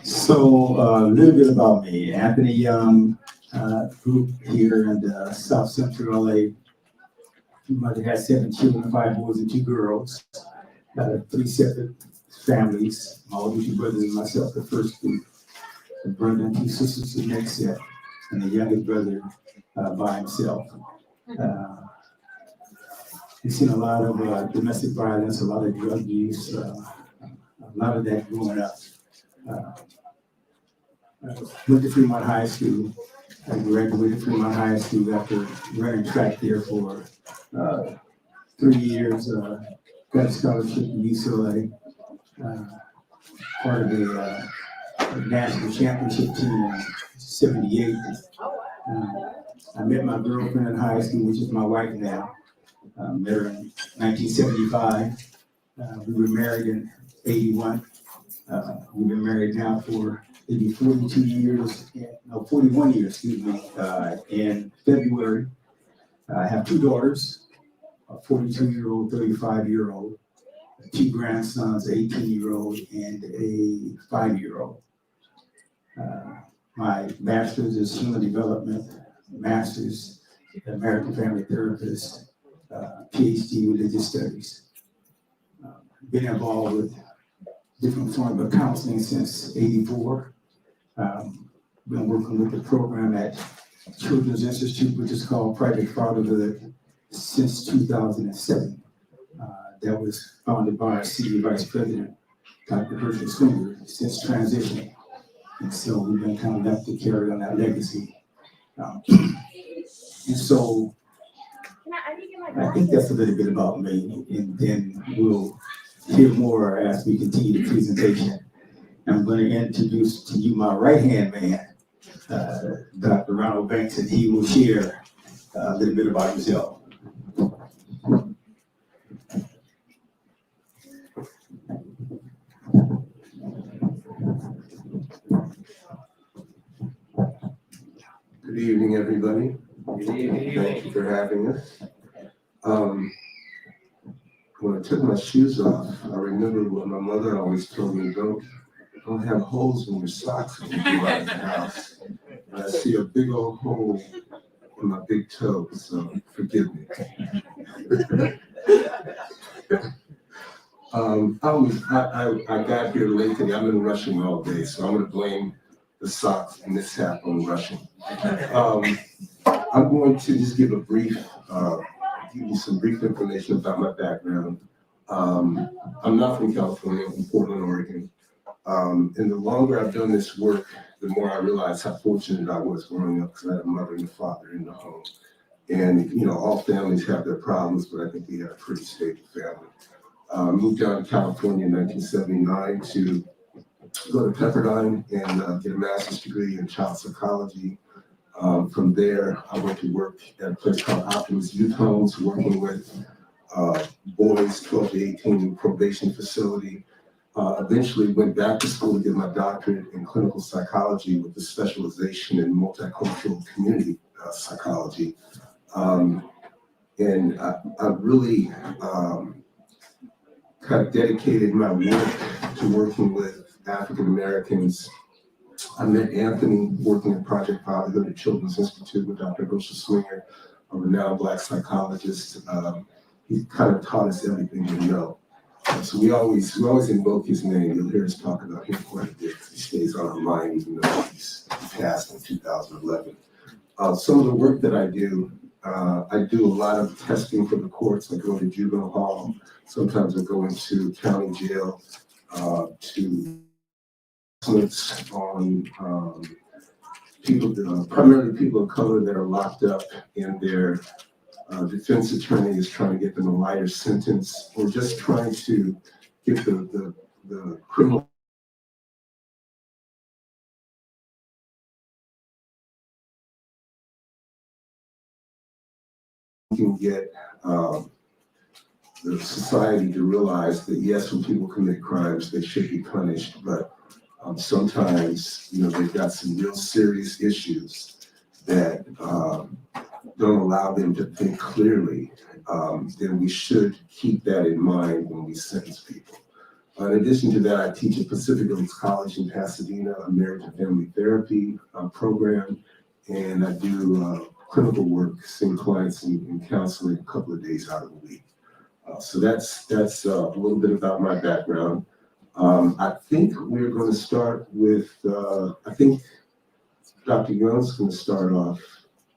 So a little bit about me. Anthony Young, grew up here in South Central LA. Mother had 7 children, 5 boys and 2 girls. 3 separate families. My older 2 brothers and myself, the first group. A brother and 2 sisters, the next set, and a younger brother by himself. Uh, we've seen a lot of domestic violence, a lot of drug use, a lot of that growing up. Uh, Went to Fremont High School. I graduated Fremont High School after running track there for 3 years. Got a scholarship to UCLA. Part of the national championship team in '78. I met my girlfriend in high school, which is my wife now. Met her in 1975. We were married in '81. We've been married now for maybe 42 years, no, 41 years, excuse me, in February. I have 2 daughters, a 42-year-old, 35-year-old, 2 grandsons, 18-year-old, and a 5-year-old. My master's is human development, master's American family therapist, PhD religious studies. Been involved with different forms of counseling since '84. Been working with the program at Children's Institute, which is called Private Fatherhood, since 2007. That was founded by our senior vice president, Dr. Herschel Swinger, since transitioning. And so we've been kind of left to carry on that legacy. And so I think that's a little bit about me, and then we'll hear more as we continue the presentation. I'm going to introduce to you my right-hand man, Dr. Ronald Banks, and he will share a little bit about himself. Good evening, everybody. Good evening. Thank you for having us. When I took my shoes off, I remember what my mother always told me, don't have holes in your socks when you go out of the house. And I see a big old hole in my big toe, so forgive me. I got here late today. I've been rushing all day, so I'm going to blame the socks mishap on rushing. I'm going to just give you some brief information about my background. I'm not from California, I'm from Portland, Oregon. And the longer I've done this work, the more I realize how fortunate I was growing up, because I had a mother and a father in the home. And, all families have their problems, but I think we had a pretty stable family. Moved down to California in 1979 to go to Pepperdine and get a master's degree in child psychology. From there, I went to work at a place called Optimus Youth Homes, working with boys 12 to 18 in probation facility. Eventually went back to school to get my doctorate in clinical psychology with a specialization in multicultural community psychology. And I really kind of dedicated my work to working with African Americans. I met Anthony working at Project Fatherhood at Children's Institute with Dr. Herschel Swinger, a renowned Black psychologist. He kind of taught us everything we know. So we always invoke his name. You'll hear us talk about him quite a bit. He stays on our mind, even though he passed in 2011. Some of the work that I do a lot of testing for the courts. I go to juvenile hall. Sometimes I go into county jail to on people, primarily people of color that are locked up, and their defense attorney is trying to get them a lighter sentence, or just trying to get the criminal can get the society to realize that yes, when people commit crimes, they should be punished, but sometimes, they've got some real serious issues that don't allow them to think clearly. Then we should keep that in mind when we sentence people. In addition to that, I teach at Pacific Oaks College in Pasadena, a marriage and family therapy program, and I do clinical work, seeing clients and counseling a couple of days out of the week. So that's a little bit about my background. I think we're going to start with, I think Dr. Young's going to start off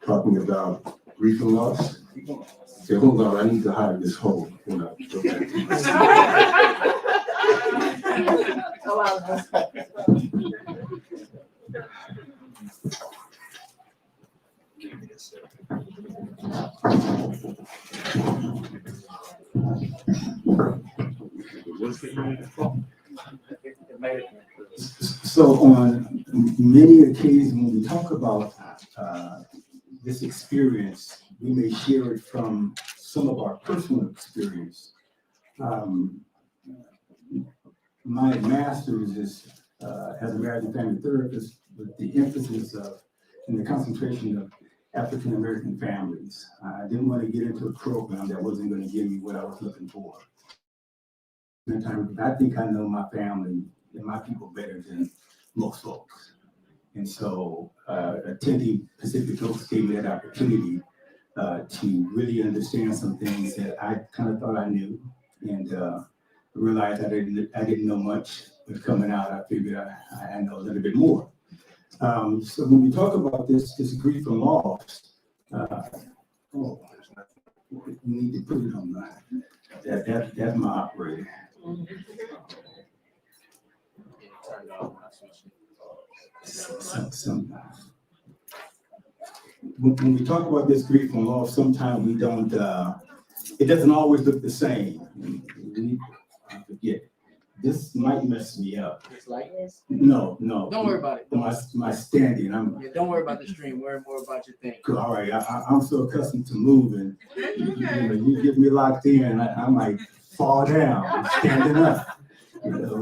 talking about grief and loss. Okay, hold on, I need to hide this hole. So on many occasions when we talk about this experience, we may share it from some of our personal experience. My master's is as a marriage and family therapist with the emphasis of and the concentration of African American families. I didn't want to get into a program that wasn't going to give me what I was looking for. I think I know my family and my people better than most folks. And so attending Pacific Oaks gave me that opportunity to really understand some things that I kind of thought I knew and realized I didn't know much, but coming out, I figured I know a little bit more. So when we talk about this grief and loss, we need to put it on that's my operator. When we talk about this grief and loss, sometimes we don't, it doesn't always look the same. I forget. This might mess me up. It's like this? No. Don't worry about it. My standing. Don't worry about the stream. Worry more about your thing. All right. I'm so accustomed to moving. You get me locked in, I might fall down standing up. I'm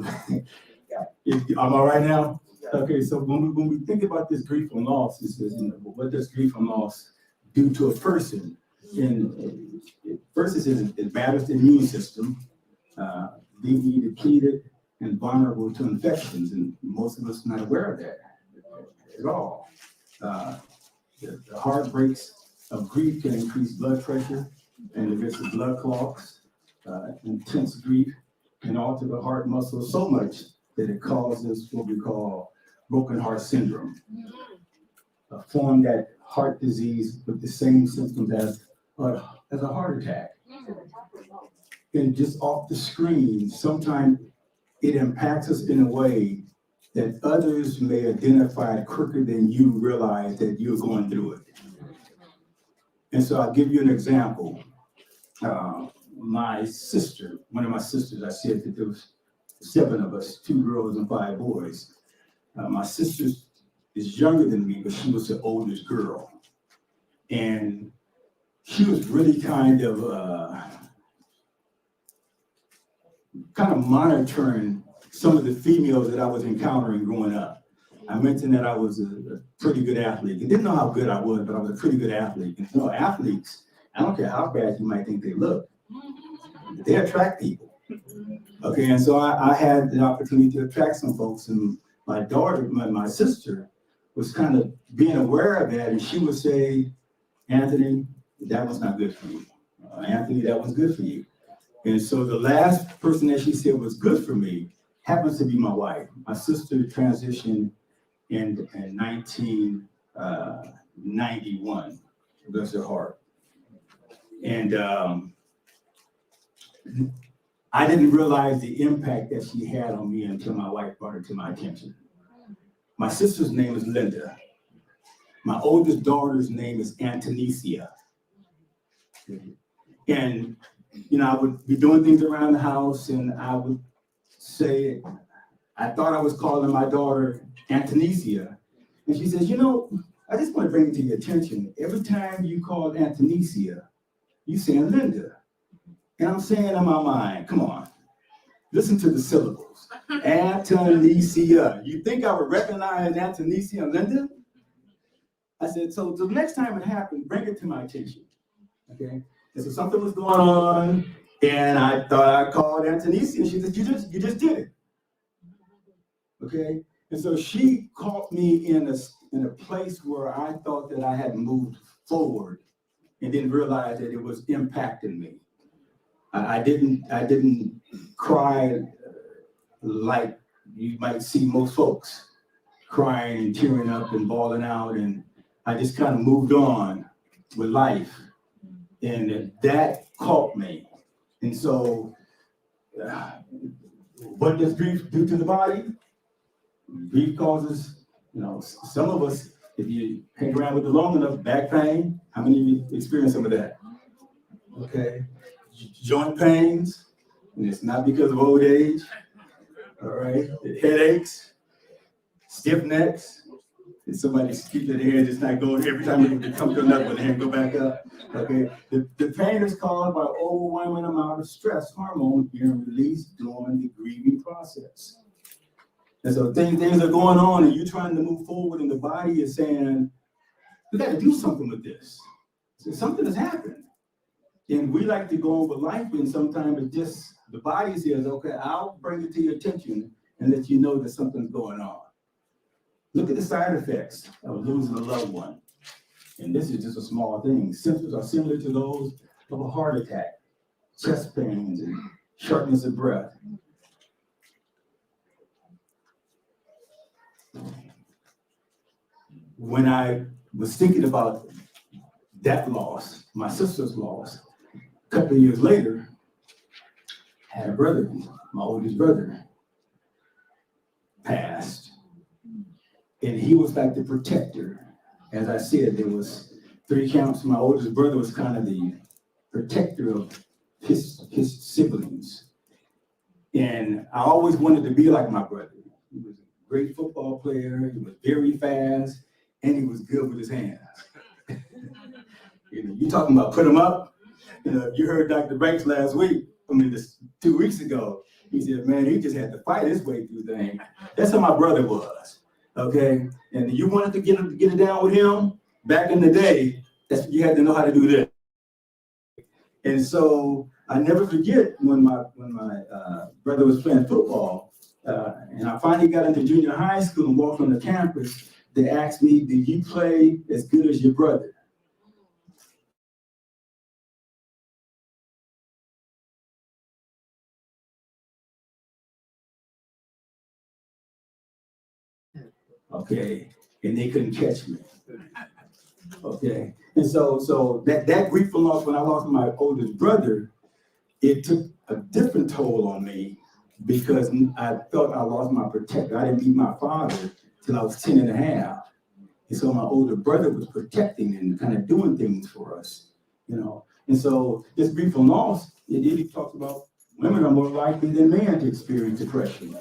all right now. Okay. So when we think about this grief and loss, it says, what does grief and loss do to a person? And first, it says it batters the immune system. Being depleted and vulnerable to infections, and most of us are not aware of that at all. The heartbreaks of grief can increase blood pressure and the risk of blood clots. Intense grief can alter the heart muscle so much that it causes what we call broken heart syndrome, a form that heart disease with the same symptoms as a heart attack. And just off the screen, sometimes it impacts us in a way that others may identify it quicker than you realize that you're going through it. And so I'll give you an example. My sister, one of my sisters, I said that there was 7 of us, 2 girls and 5 boys. My sister is younger than me, but she was the oldest girl. And she was really kind of monitoring some of the females that I was encountering growing up. I mentioned that I was a pretty good athlete. I didn't know how good I was, but I was a pretty good athlete. And athletes, I don't care how bad you might think they look, they attract people. Okay, and so I had the opportunity to attract some folks, and my daughter, my sister, was kind of being aware of that, and she would say, Anthony, that was not good for you. Anthony, that was good for you. And so the last person that she said was good for me happens to be my wife. My sister transitioned in 1991, bless her heart. And I didn't realize the impact that she had on me until my wife brought it to my attention. My sister's name is Linda. My oldest daughter's name is Antonesia. And I would be doing things around the house, and I would say, I thought I was calling my daughter Antonesia. And she says, I just want to bring it to your attention. Every time you call Antonesia, you saying Linda. And I'm saying in my mind, come on, listen to the syllables. Antonesia. You think I would recognize Antonesia and Linda? I said, so the next time it happens, bring it to my attention. Okay? And so something was going on, And I thought I called Antonisi, and she said, you just did it. Okay? And so she caught me in a place where I thought that I had moved forward and didn't realize that it was impacting me. I didn't cry like you might see most folks crying and tearing up and bawling out, and I just kind of moved on with life, and that caught me. And so, what does grief do to the body? Grief causes, some of us, if you hang around with it long enough, back pain. How many of you experience some of that? Okay. Joint pains, and it's not because of old age. All right. Headaches, stiff necks. And somebody keep their hand just not going every time they come to another one, the hand go back up. Okay. The pain is caused by overwhelming amount of stress hormones being released during the grieving process. And so things are going on, and you're trying to move forward, and the body is saying, we got to do something with this. So something has happened. And we like to go on with life, and sometimes it's just the body says, okay, I'll bring it to your attention and let you know that something's going on. Look at the side effects of losing a loved one. And this is just a small thing. Symptoms are similar to those of a heart attack, chest pains, and shortness of breath. When I was thinking about that loss, my sister's loss, a couple of years later, I had a brother, my oldest brother, passed. And he was like the protector. As I said, there was 3 counts. My oldest brother was kind of the protector of his siblings. And I always wanted to be like my brother. He was a great football player. He was very fast, and he was good with his hands. You talking about put him up? You heard Dr. Banks last week. 2 weeks ago. He said, man, he just had to fight his way through things. That's how my brother was. Okay, and you wanted to get it down with him back in the day. You had to know how to do that. And so I never forget when my brother was playing football, and I finally got into junior high school and walked on the campus. They asked me, "Did you play as good as your brother?" Okay, and they couldn't catch me. Okay, and so that grief and loss when I lost my oldest brother, it took a different toll on me because I felt I lost my protector. I didn't meet my father till I was 10 and a half. And so my older brother was protecting and kind of doing things for us, And so this grief and loss, it really talks about women are more likely than men to experience depression.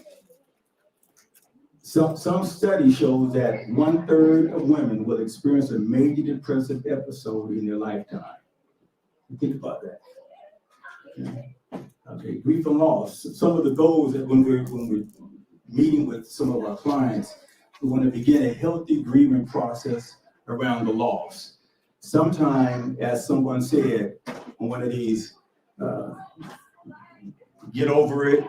Some study shows that 1/3 of women will experience a major depressive episode in their lifetime. Think about that. Okay, grief and loss. Some of the goals that when we're meeting with some of our clients, we want to begin a healthy grieving process around the loss. Sometime, as someone said on one of these, get over it.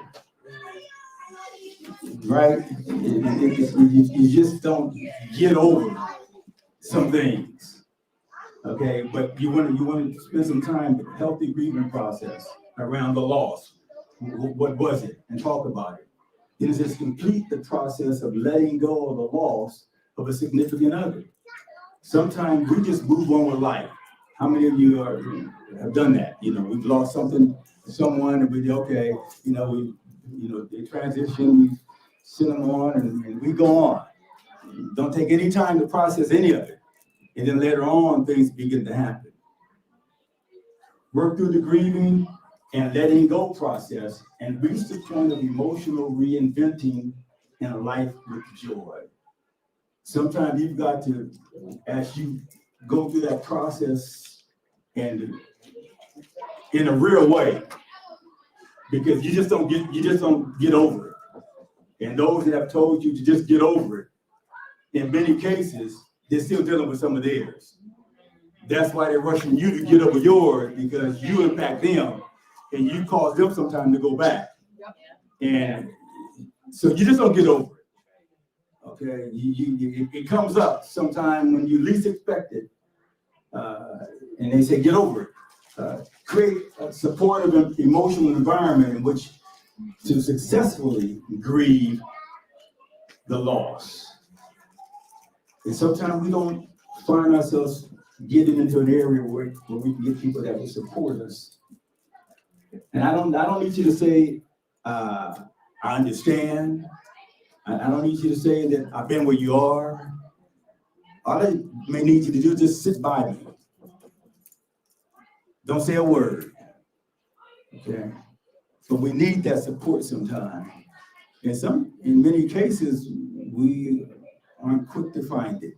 Right? You just don't get over some things, okay? But you want to spend some time with a healthy grieving process around the loss. What was it? And talk about it. Then it's just complete the process of letting go of the loss of a significant other. Sometimes we just move on with life. How many of you have done that? We've lost someone, and they transition, we send them on, and we go on. Don't take any time to process any of it. And then later on, things begin to happen. Work through the grieving and letting go process and reach the point of emotional reinventing in a life with joy. Sometimes you've got to, as you go through that process and in a real way, because you just don't get over it. And those that have told you to just get over it, in many cases, they're still dealing with some of theirs. That's why they're rushing you to get over yours, because you impact them and you cause them sometimes to go back. And so you just don't get over it. Okay, it comes up sometime when you least expect it, and they say get over it. Create a supportive emotional environment in which to successfully grieve the loss. And sometimes we don't find ourselves getting into an area where we can get people that will support us. And I don't need you to say, I understand. I don't need you to say that I've been where you are. All I may need you to do is just sit by me. Don't say a word. Okay? But we need that support sometimes. In many cases, we aren't quick to find it.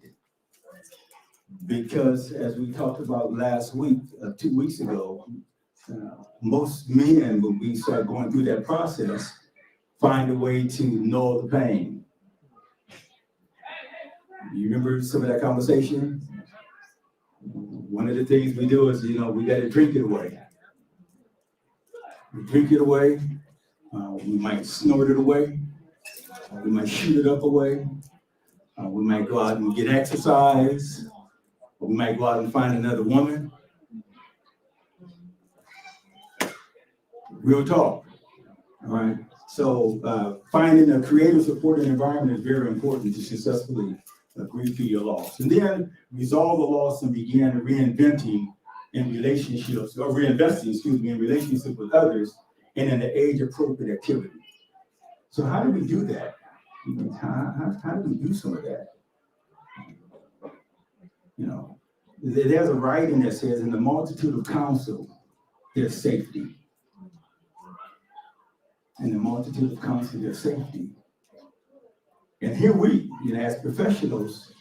Because as we talked about last week, 2 weeks ago, most men, when we start going through that process, find a way to null the pain. You remember some of that conversation? One of the things we do is, we got to drink it away. We drink it away. We might snort it away. We might shoot it up away. We might go out and get exercise. Or we might go out and find another woman. Real talk. All right. So finding a creative, supportive environment is very important to successfully grieve through your loss. And then resolve the loss and begin reinventing in relationships, or reinvesting, in relationships with others and in the age-appropriate activity. So how do we do that? How do we do some of that? There's a writing that says, in the multitude of counsel, there's safety. In the multitude of counsel, there's safety. And here we, as professionals,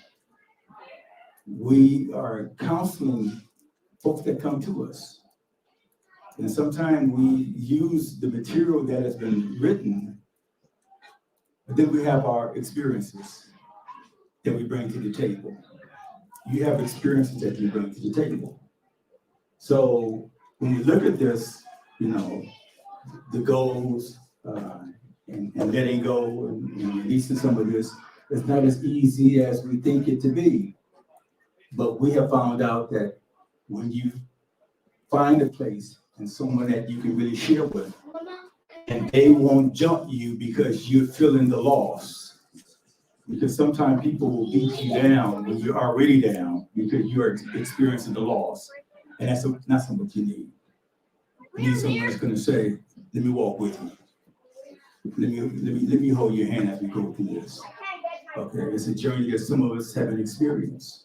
we are counseling folks that come to us. And sometimes we use the material that has been written, but then we have our experiences that we bring to the table. You have experiences that you bring to the table. So when we look at this, the goals and letting go and releasing some of this, it's not as easy as we think it to be. But we have found out that when you find a place and someone that you can really share with, and they won't jump you because you're feeling the loss. Because sometimes people will beat you down when you're already down because you're experiencing the loss. And that's not something you need. You need someone that's going to say, let me walk with you. Let me hold your hand as we go through this. Okay, it's a journey that some of us haven't experienced.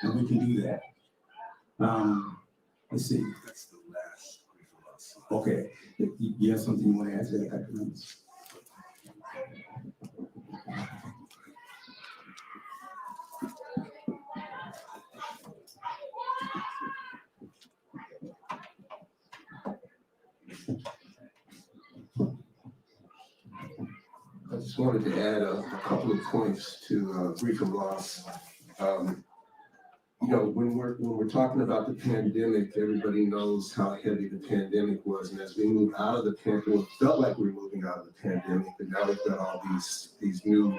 And we can do that. Let's see. Okay, you have something you want to add to that, Dr. Banks? I just wanted to add a couple of points to grief and loss. When we're talking about the pandemic, everybody knows how heavy the pandemic was, and as we move out of the pandemic, it felt like we were moving out of the pandemic, but now we've got all these new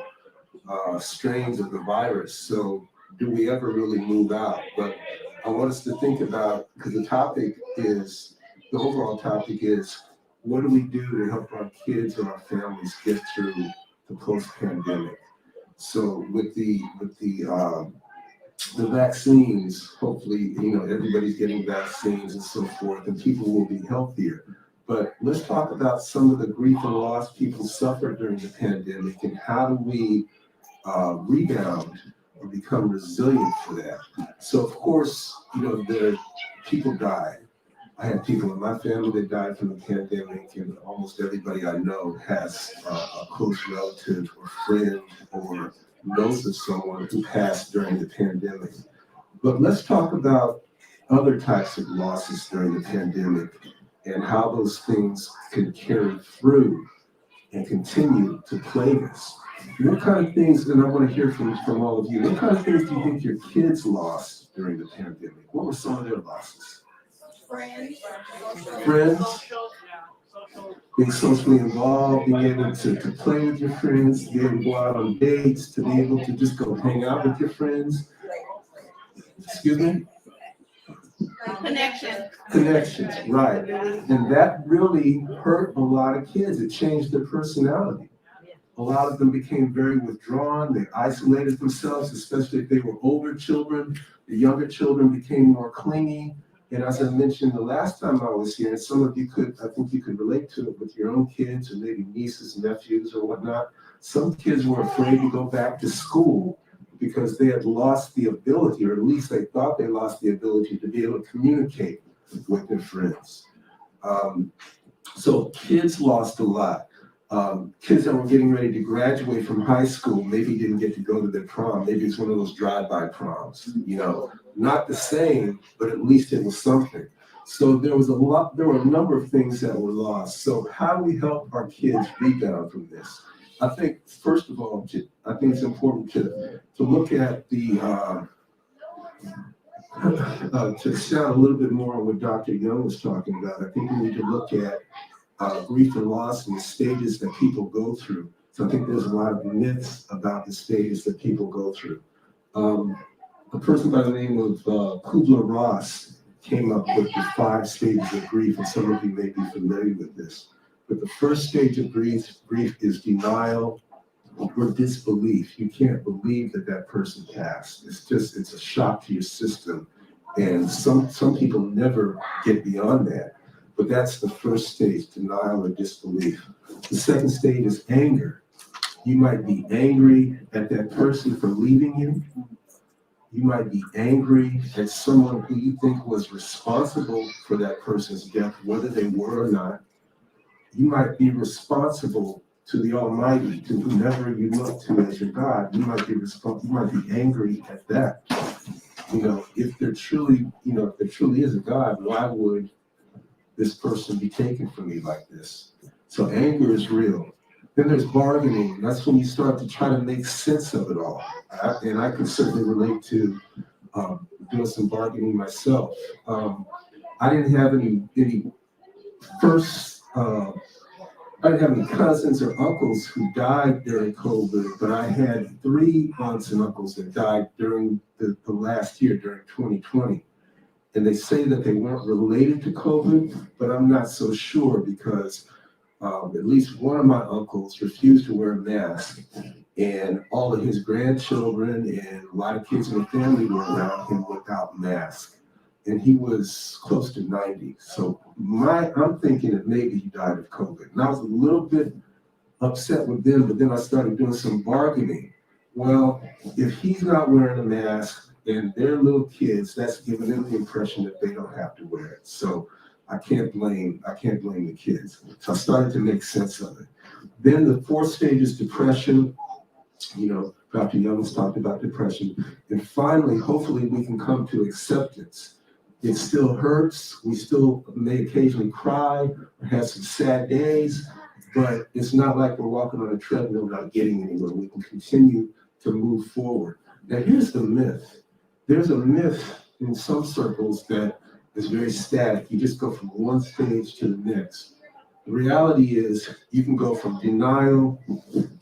strains of the virus. So do we ever really move out? But I want us to think about, because the overall topic is, what do we do to help our kids or our families get through the post-pandemic? So with the vaccines, hopefully, everybody's getting vaccines and so forth, and people will be healthier. But let's talk about some of the grief and loss people suffered during the pandemic, and how do we rebound or become resilient for that? So, of course, people died. I had people in my family that died from the pandemic, and almost everybody I know has a close relative or friend or knows of someone who passed during the pandemic. But let's talk about other types of losses during the pandemic and how those things can carry through and continue to plague us. What kind of things, and I want to hear from all of you, what kind of things do you think your kids lost during the pandemic? What were some of their losses? Friends, being socially involved, being able to play with your friends, to be able to go out on dates, to be able to just go hang out with your friends. Excuse me? Connections, right. And that really hurt a lot of kids. It changed their personality. A lot of them became very withdrawn. They isolated themselves, especially if they were older children. The younger children became more clingy. And as I mentioned the last time I was here, and some of you could, I think you could relate to it with your own kids or maybe nieces, nephews or whatnot. Some kids were afraid to go back to school because they had lost the ability, or at least they thought they lost the ability to be able to communicate with their friends. So kids lost a lot. Kids that were getting ready to graduate from high school maybe didn't get to go to their prom. Maybe it's one of those drive-by proms, not the same, but at least it was something. So there were a number of things that were lost. So how do we help our kids rebound from this? I think, first of all, I think it's important to look at to expound a little bit more on what Dr. Young was talking about. I think we need to look at grief and loss and the stages that people go through. So I think there's a lot of myths about the stages that people go through. A person by the name of Kubler-Ross came up with the 5 stages of grief, and some of you may be familiar with this. But the first stage of grief is denial or disbelief. You can't believe that person passed. It's a shock to your system. And some people never get beyond that. But that's the first stage, denial or disbelief. The second stage is anger. You might be angry at that person for leaving you. You might be angry at someone who you think was responsible for that person's death, whether they were or not. You might be responsible to the Almighty, to whomever you look to as your God. You might be angry at that. If there truly is a God, why would this person be taken from me like this? So anger is real. Then there's bargaining. That's when you start to try to make sense of it all. And I can certainly relate to doing some bargaining myself. I didn't have any I didn't have any cousins or uncles who died during COVID, but I had 3 aunts and uncles that died during the last year, during 2020. And they say that they weren't related to COVID, but I'm not so sure because at least one of my uncles refused to wear a mask, and all of his grandchildren and a lot of kids in the family were around him without masks. And he was close to 90. So I'm thinking that maybe he died of COVID. And I was a little bit upset with them, but then I started doing some bargaining. Well, if he's not wearing a mask and they're little kids, that's giving them the impression that they don't have to wear it. So I can't blame the kids. So I started to make sense of it. Then the 4th stage is depression. Dr. Young has talked about depression. And finally, hopefully we can come to acceptance. It still hurts. We still may occasionally cry or have some sad days, but it's not like we're walking on a treadmill not getting anywhere. We can continue to move forward. Now, here's the myth. There's a myth in some circles that is very static. You just go from one stage to the next. The reality is you can go from denial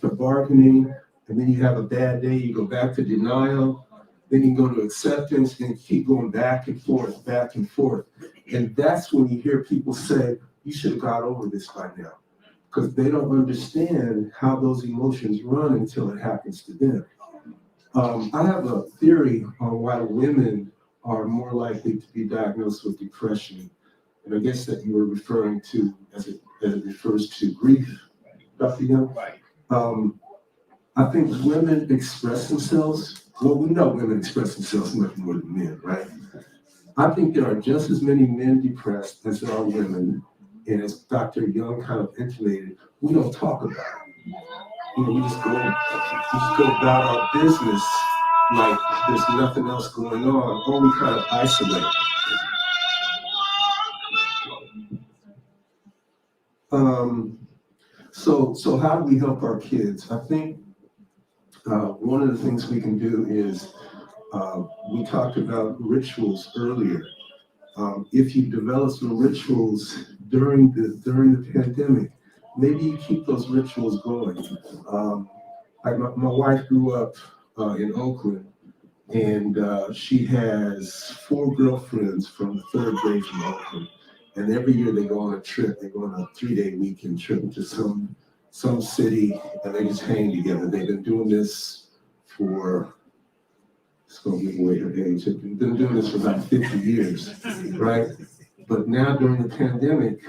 to bargaining, and then you have a bad day, you go back to denial, then you go to acceptance, and keep going back and forth, back and forth. And that's when you hear people say, you should have got over this by now. Because they don't understand how those emotions run until it happens to them. I have a theory on why women are more likely to be diagnosed with depression. And I guess that you were referring to as it refers to grief, Dr. Young. Right. I think women express themselves. Well, we know women express themselves much more than men, right? I think there are just as many men depressed as there are women. And as Dr. Young kind of intimated, we don't talk about it. We just go about our business like there's nothing else going on, or we kind of isolate. So how do we help our kids? I think one of the things we can do is we talked about rituals earlier. If you develop some rituals during the pandemic, maybe you keep those rituals going. Like my wife grew up in Oakland, and she has 4 girlfriends from the 3rd grade from Oakland. And every year they go on a trip. They go on a 3-day weekend trip to some city, and they just hang together. They've been doing this for, it's gonna give away her age. They've been doing this for about 50 years, right? But now during the pandemic,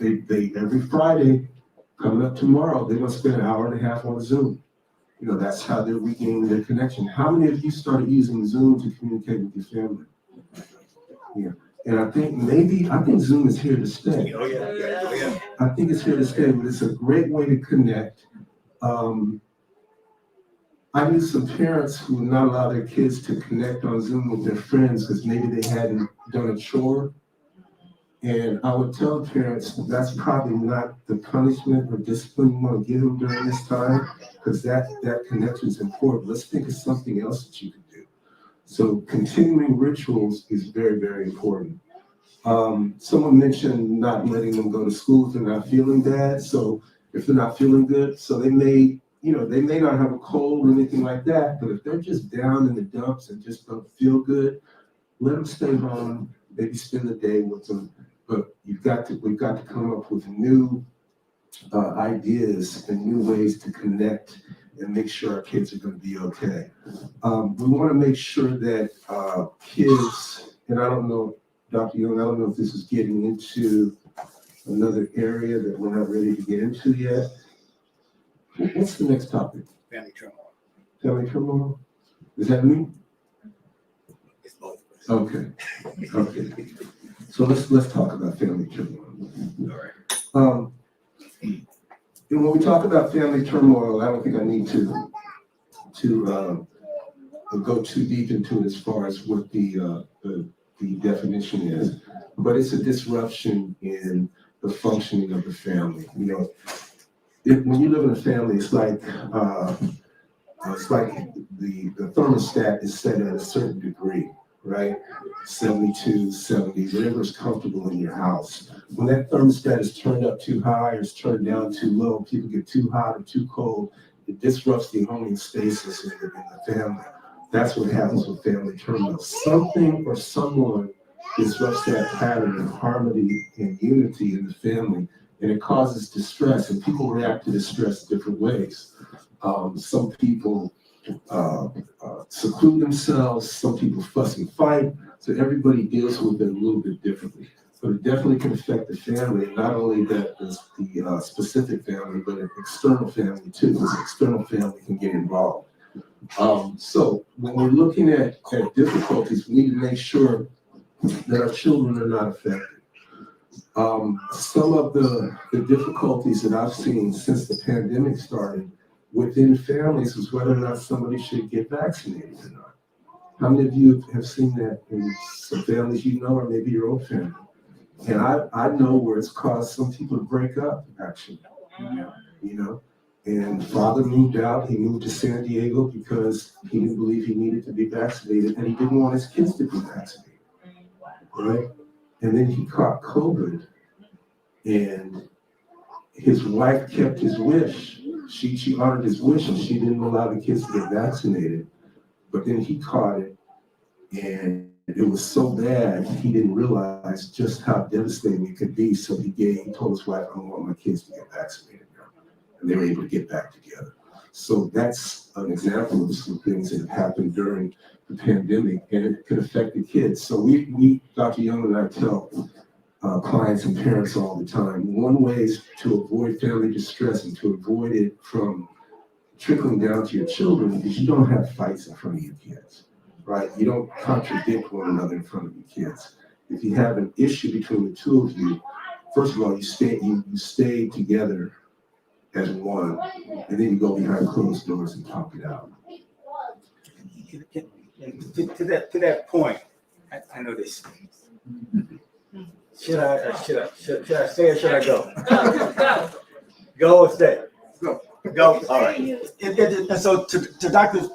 they every Friday, coming up tomorrow, they're gonna spend an hour and a half on Zoom. You know, that's how they're regaining their connection. How many of you started using Zoom to communicate with your family? Yeah. And I think Zoom is here to stay. Oh, yeah. I think it's here to stay, but it's a great way to connect. I knew some parents who would not allow their kids to connect on Zoom with their friends because maybe they hadn't done a chore. And I would tell parents that's probably not the punishment or discipline you want to give them during this time, because that connection is important. Let's think of something else that you can do. So continuing rituals is very, very important. Someone mentioned not letting them go to school if they're not feeling bad. So if they're not feeling good, so they may not have a cold or anything like that, but if they're just down in the dumps and just don't feel good, let them stay home, maybe spend the day with them. But we've got to come up with new ideas and new ways to connect and make sure our kids are going to be okay. We want to make sure that kids, and I don't know, Dr. Young, I don't know if this is getting into another area that we're not ready to get into yet. What's the next topic? Family turmoil. Family turmoil? Is that me? It's both. Okay. So let's talk about family turmoil. All right. And when we talk about family turmoil, I don't think I need to go too deep into it as far as what the definition is, but it's a disruption in the functioning of the family. You know, when you live in a family, it's like the thermostat is set at a certain degree, right? 72, 70, whatever is comfortable in your house. When that thermostat is turned up too high or is turned down too low, people get too hot or too cold, it disrupts the homeostasis in the family. That's what happens with family turmoil. Something or someone disrupts that pattern of harmony and unity in the family, and it causes distress, and people react to distress different ways. Some people seclude themselves, some people fuss and fight, so everybody deals with it a little bit differently. But it definitely can affect the family, not only the specific family, but an external family too, because external family can get involved. So when we're looking at difficulties, we need to make sure that our children are not affected. Some of the difficulties that I've seen since the pandemic started within families is whether or not somebody should get vaccinated or not. How many of you have seen that in some families you know, or maybe your own family? And I know where it's caused some people to break up, actually, you know. And father moved out, he moved to San Diego because he didn't believe he needed to be vaccinated, and he didn't want his kids to be vaccinated, right? And then he caught COVID, and his wife kept his wish. She honored his wish, and she didn't allow the kids to get vaccinated. But then he caught it, and it was so bad, he didn't realize just how devastating it could be. So he told his wife, I don't want my kids to get vaccinated now. And they were able to get back together. So that's an example of some things that have happened during the pandemic, and it can affect the kids. So we Dr. Young and I tell clients and parents all the time, one way is to avoid family distress and to avoid it from trickling down to your children is you don't have fights in front of your kids, right? You don't contradict one another in front of your kids. If you have an issue between the two of you, first of all, you stay together as one, and then you go behind closed doors and talk it out. To that point, I know this. Should I stay or should I go? Go. Go or stay? Go. Go. All right. And so to Dr.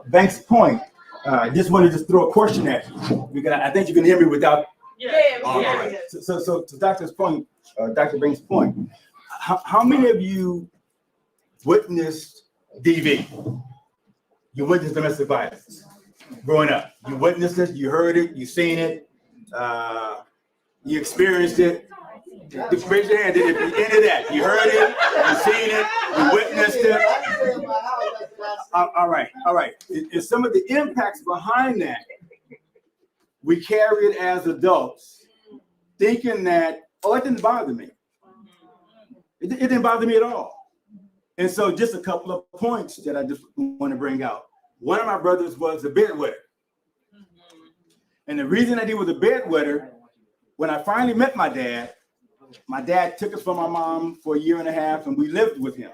Banks' point, I just wanted to throw a question at you because I think you can hear me without All right. So to Doctor's point, Dr. Banks' point, how many of you witnessed DV? You witnessed domestic violence growing up. You witnessed it, you heard it, you seen it, you experienced it. Just raise your hand if you're into that. You heard it, you seen it, you witnessed it. All right. And some of the impacts behind that, we carry it as adults, thinking that, oh, it didn't bother me. It didn't bother me at all. And so just a couple of points that I just want to bring out. One of my brothers was a bedwetter. And the reason that he was a bedwetter, when I finally met my dad took us from my mom for 1.5 years and we lived with him.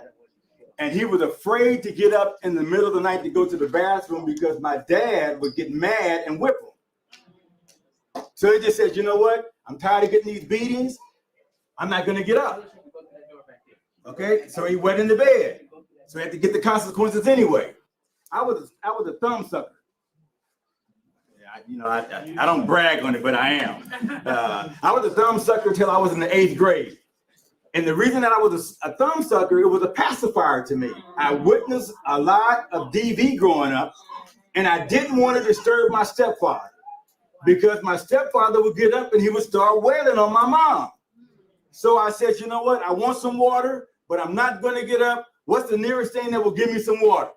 And he was afraid to get up in the middle of the night to go to the bathroom because my dad would get mad and whip him. So he just said, you know what? I'm tired of getting these beatings. I'm not going to get up. Okay, so he went into bed. So he had to get the consequences anyway. I was a thumb sucker. I don't brag on it, but I am. I was a thumb sucker until I was in the 8th grade. And the reason that I was a thumb sucker, it was a pacifier to me. I witnessed a lot of DV growing up, and I didn't want to disturb my stepfather because my stepfather would get up and he would start wailing on my mom. So I said, you know what? I want some water, but I'm not going to get up. What's the nearest thing that will give me some water?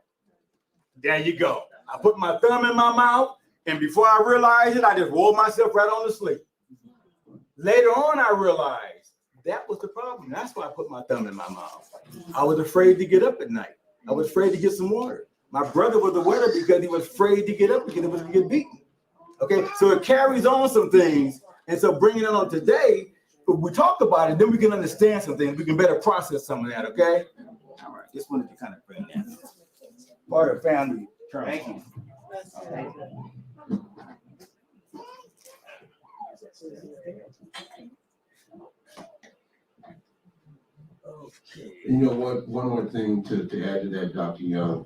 There you go. I put my thumb in my mouth, and before I realized it, I just rolled myself right on to sleep. Later on, I realized that was the problem. That's why I put my thumb in my mouth. I was afraid to get up at night. I was afraid to get some water. My brother was a wetter because he was afraid to get up because he was going to get beaten. Okay, so it carries on some things. And so bringing it on today, if we talk about it, then we can understand some things. We can better process some of that, okay? All right, just wanted to kind of bring that. Part of family. Thank you. You know what, one more thing to add to that, Dr. Young.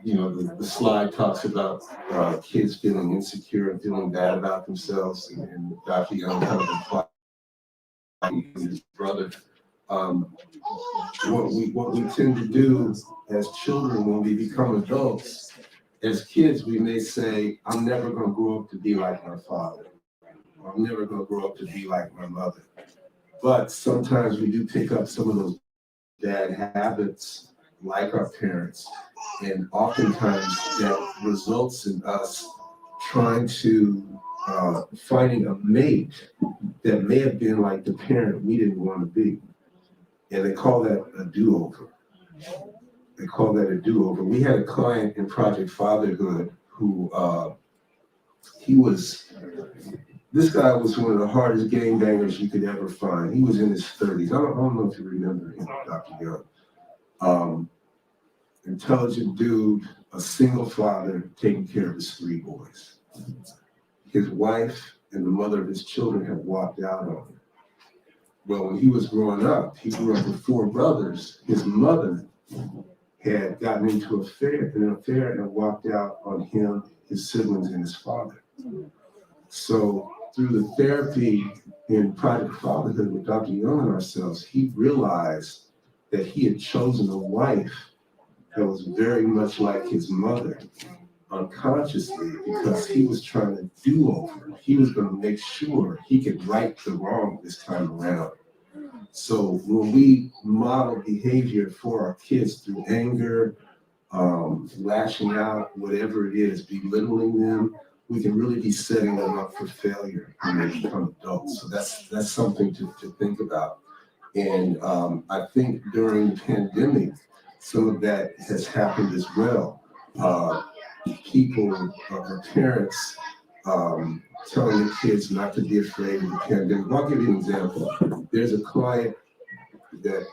The slide talks about kids feeling insecure and feeling bad about themselves, and Dr. Young kind of implied his brother. What we tend to do as children when we become adults, as kids, we may say, I'm never going to grow up to be like my father. Or I'm never going to grow up to be like my mother. But sometimes we do pick up some of those bad habits like our parents. And oftentimes that results in us trying to finding a mate that may have been like the parent we didn't want to be. And they call that a do-over. We had a client in Project Fatherhood who this guy was one of the hardest gangbangers you could ever find. He was in his 30s. I don't know if you remember him, Dr. Young. Intelligent dude, a single father taking care of his 3 boys. His wife and the mother of his children had walked out on him. Well, when he was growing up, he grew up with 4 brothers. His mother had gotten into an affair and walked out on him, his siblings, and his father. So through the therapy in Project Fatherhood with Dr. Young and ourselves, he realized that he had chosen a wife that was very much like his mother unconsciously because he was trying to do over. He was going to make sure he could right the wrong this time around. So when we model behavior for our kids through anger, lashing out, whatever it is, belittling them, we can really be setting them up for failure when they become adults. So that's something to think about. And I think during the pandemic, some of that has happened as well. People, parents, telling the kids not to be afraid of the pandemic. I'll give you an example. There's a client that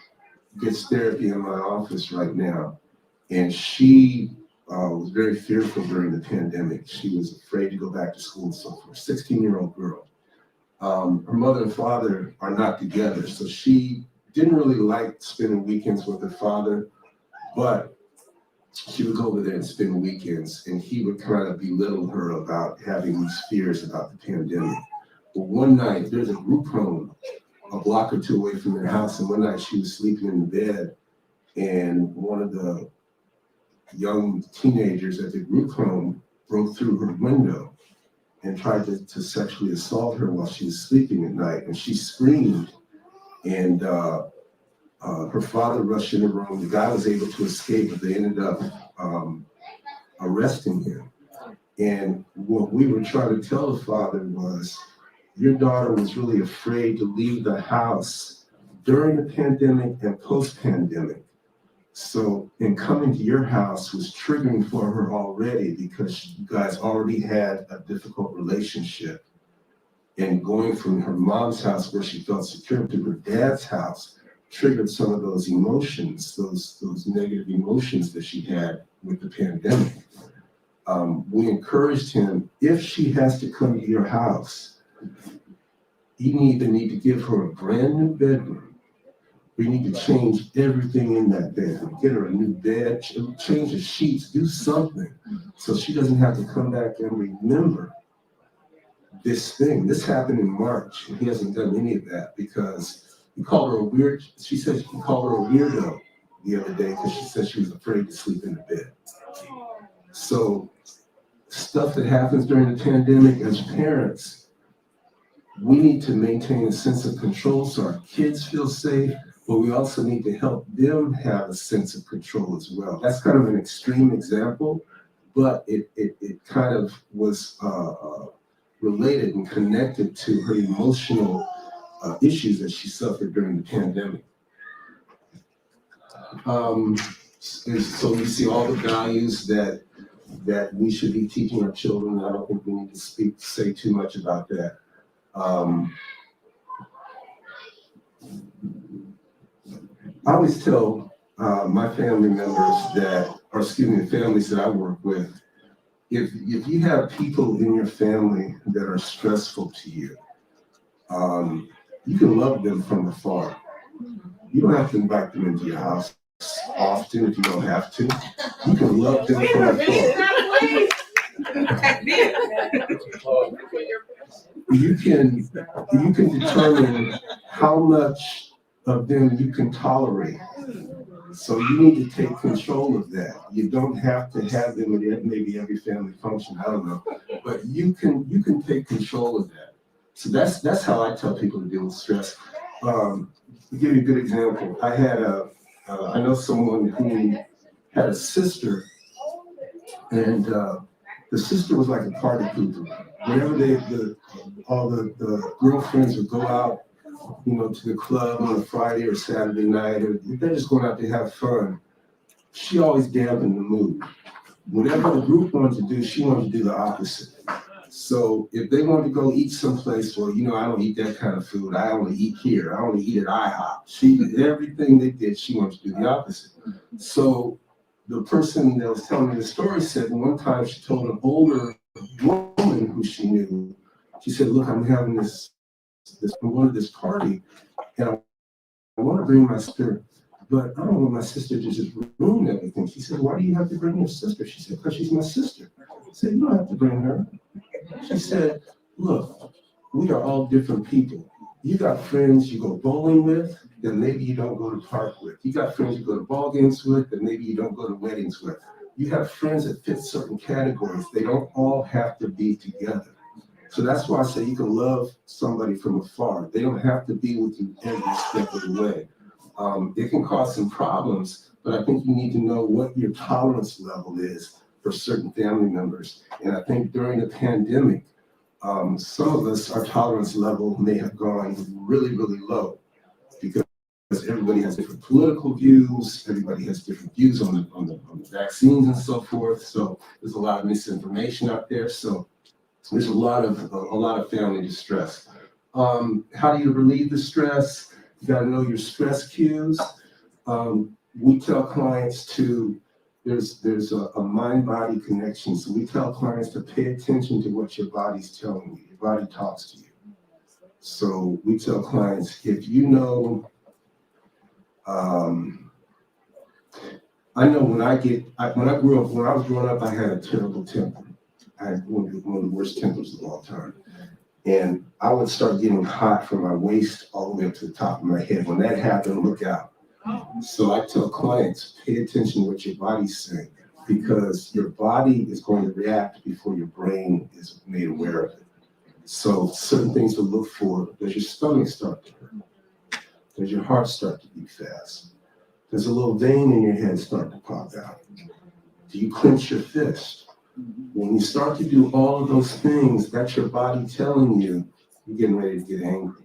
gets therapy in my office right now, and she was very fearful during the pandemic. She was afraid to go back to school and so forth. 16-year-old girl. Her mother and father are not together, so she didn't really like spending weekends with her father, but she would go over there and spend weekends, and he would kind of belittle her about having these fears about the pandemic. Well, one night, there's a group home a block or two away from their house, and one night she was sleeping in bed, and one of the young teenagers at the group home broke through her window and tried to sexually assault her while she was sleeping at night, and she screamed, and her father rushed in the room. The guy was able to escape, but they ended up arresting him. And what we were trying to tell the father was, your daughter was really afraid to leave the house during the pandemic and post-pandemic. So in coming to your house was triggering for her already, because you guys already had a difficult relationship. And going from her mom's house where she felt secure to her dad's house triggered some of those emotions, those negative emotions that she had with the pandemic. We encouraged him, if she has to come to your house, you either need to give her a brand new bedroom, or you need to change everything in that bedroom. Get her a new bed, change the sheets, do something, so she doesn't have to come back and remember this thing. This happened in March, and he hasn't done any of that because he called her a weird, she said he called her a weirdo the other day because she said she was afraid to sleep in the bed. So stuff that happens during the pandemic, as parents, we need to maintain a sense of control so our kids feel safe, but we also need to help them have a sense of control as well. That's kind of an extreme example, but it kind of was related and connected to her emotional issues that she suffered during the pandemic. And so you see all the values that we should be teaching our children. I don't think we need to say too much about that. I always tell my family members families that I work with, if you have people in your family that are stressful to you, you can love them from afar. You don't have to invite them into your house often if you don't have to. You can love them from afar. You can determine how much of them you can tolerate. So you need to take control of that. You don't have to have them at maybe every family function, I don't know, but you can take control of that. So that's how I tell people to deal with stress. To give you a good example, I know someone who had a sister, and the sister was like a party pooper. Whenever all the girlfriends would go out, to the club on a Friday or Saturday night, or they're just going out to have fun, she always dampened the mood. Whatever the group wanted to do, she wanted to do the opposite. So if they wanted to go eat someplace, well, I don't eat that kind of food. I only eat here. I only eat at IHOP. Everything they did, she wanted to do the opposite. So the person that was telling me the story said one time she told an older woman who she knew, she said, look, I'm having I'm going to this party, and I want to bring my sister, but I don't want my sister to just ruin everything. She said, why do you have to bring your sister? She said, because she's my sister. I said, you don't have to bring her. She said, look, we are all different people. You got friends you go bowling with that maybe you don't go to park with. You got friends you go to ball games with that maybe you don't go to weddings with. You have friends that fit certain categories. They don't all have to be together. So that's why I say you can love somebody from afar. They don't have to be with you every step of the way. It can cause some problems, but I think you need to know what your tolerance level is for certain family members. And I think during the pandemic, some of us, our tolerance level may have gone really, really low because everybody has different political views. Everybody has different views on the vaccines and so forth. So there's a lot of misinformation out there. So there's a lot of family distress. How do you relieve the stress? You got to know your stress cues. We tell clients there's a mind-body connection. So we tell clients to pay attention to what your body's telling you. Your body talks to you. So we tell clients, if you know I know when I was growing up, I had a terrible temper. I had one of the worst tempers of all time. And I would start getting hot from my waist all the way up to the top of my head. When that happened, look out. So I tell clients, pay attention to what your body's saying, because your body is going to react before your brain is made aware of it. So certain things to look for: does your stomach start to hurt? Does your heart start to beat fast? Does a little vein in your head start to pop out? Do you clench your fist? When you start to do all of those things, that's your body telling you you're getting ready to get angry.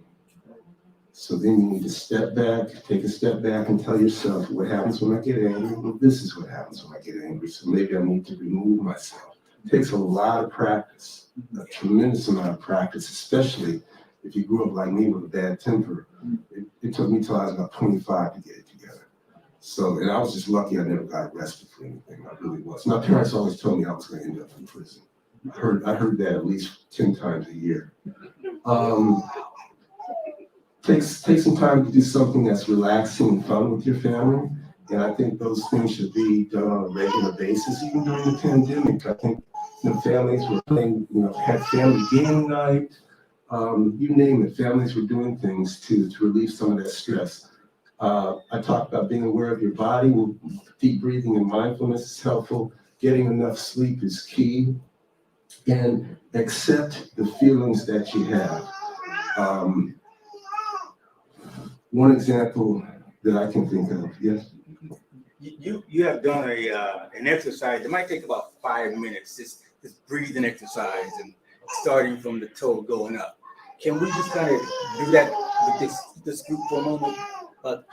So then you need to step back, take a step back and tell yourself, what happens when I get angry? Well, this is what happens when I get angry. So maybe I need to remove myself. It takes a lot of practice, a tremendous amount of practice, especially if you grew up like me with a bad temper. It took me till I was about 25 to get it together. So, and I was just lucky I never got arrested for anything. I really was. My parents always told me I was going to end up in prison. I heard that at least 10 times a year. Take some time to do something that's relaxing and fun with your family. And I think those things should be done on a regular basis, even during the pandemic. I think families were playing, had family game night, you name it. Families were doing things to relieve some of that stress. I talked about being aware of your body. Deep breathing and mindfulness is helpful. Getting enough sleep is key. And accept the feelings that you have. One example that I can think of, yes? You have done an exercise. It might take about 5 minutes, this breathing exercise and starting from the toe going up. Can we just kind of do that with this group for a moment?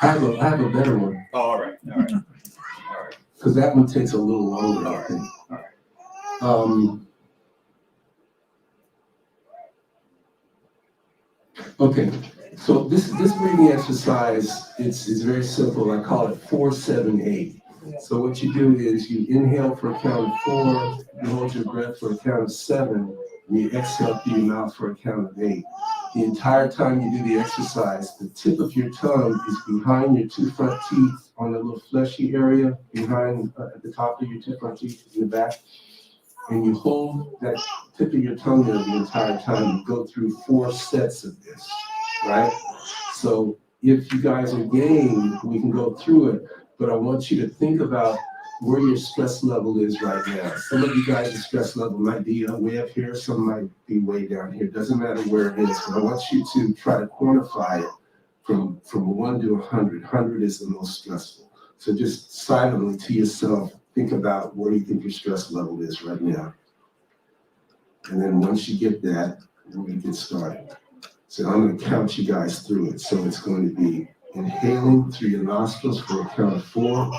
I have a better one. All right. Because that one takes a little longer, I think. Okay, so this breathing exercise, it's very simple. I call it 4-7-8. So what you do is you inhale for a count of 4, you hold your breath for a count of 7, and you exhale through your mouth for a count of 8. The entire time you do the exercise, the tip of your tongue is behind your 2 front teeth on the little fleshy area behind at the top of your 2 front teeth in the back. And you hold that tip of your tongue there the entire time. You go through 4 sets of this, right? So if you guys are game, we can go through it, but I want you to think about where your stress level is right now. Some of you guys' stress level might be way up here, some might be way down here. Doesn't matter where it is, but I want you to try to quantify it from 1 to 100. 100 is the most stressful. So just silently to yourself, think about where you think your stress level is right now. And then once you get that, we're going to get started. So I'm going to count you guys through it. So it's going to be inhaling through your nostrils for a count of 4,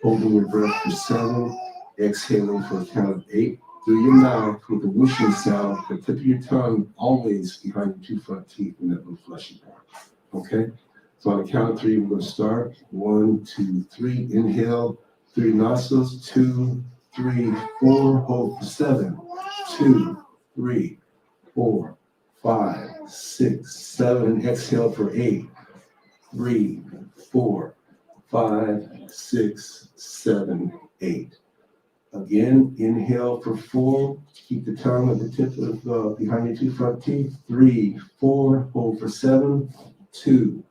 holding your breath for 7, exhaling for a count of 8, through your mouth with a whooshing sound, the tip of your tongue always behind your 2 front teeth in that little fleshy part. Okay? So on the count of 3, we're going to start. 1, 2, 3. Inhale through your nostrils. 2, 3, 4. Hold for 7. 2, 3, 4, 5, 6, 7. And exhale for 8. 3, 4, 5, 6, 7, 8. Again, inhale for 4. Keep the tongue at the tip of behind your 2 front teeth. 3, 4. Hold for 7. 2,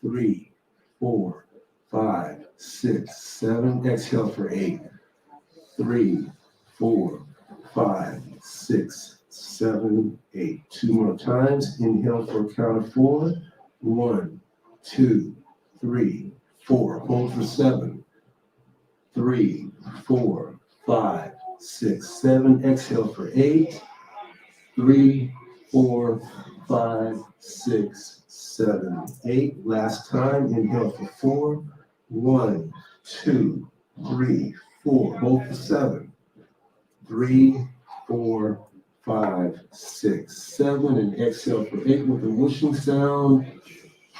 3, 4, 5, 6, 7. Exhale for 8. 3, 4, 5, 6, 7, 8. 2 more times. Inhale for a count of 4. 1, 2, 3, 4. Hold for 7. 3, 4, 5, 6, 7. Exhale for 8. 3, 4, 5, 6, 7, 8. Last time. Inhale for 4. 1, 2, 3, 4. Hold for 7. 3, 4, 5, 6, 7. And exhale for 8 with a whooshing sound.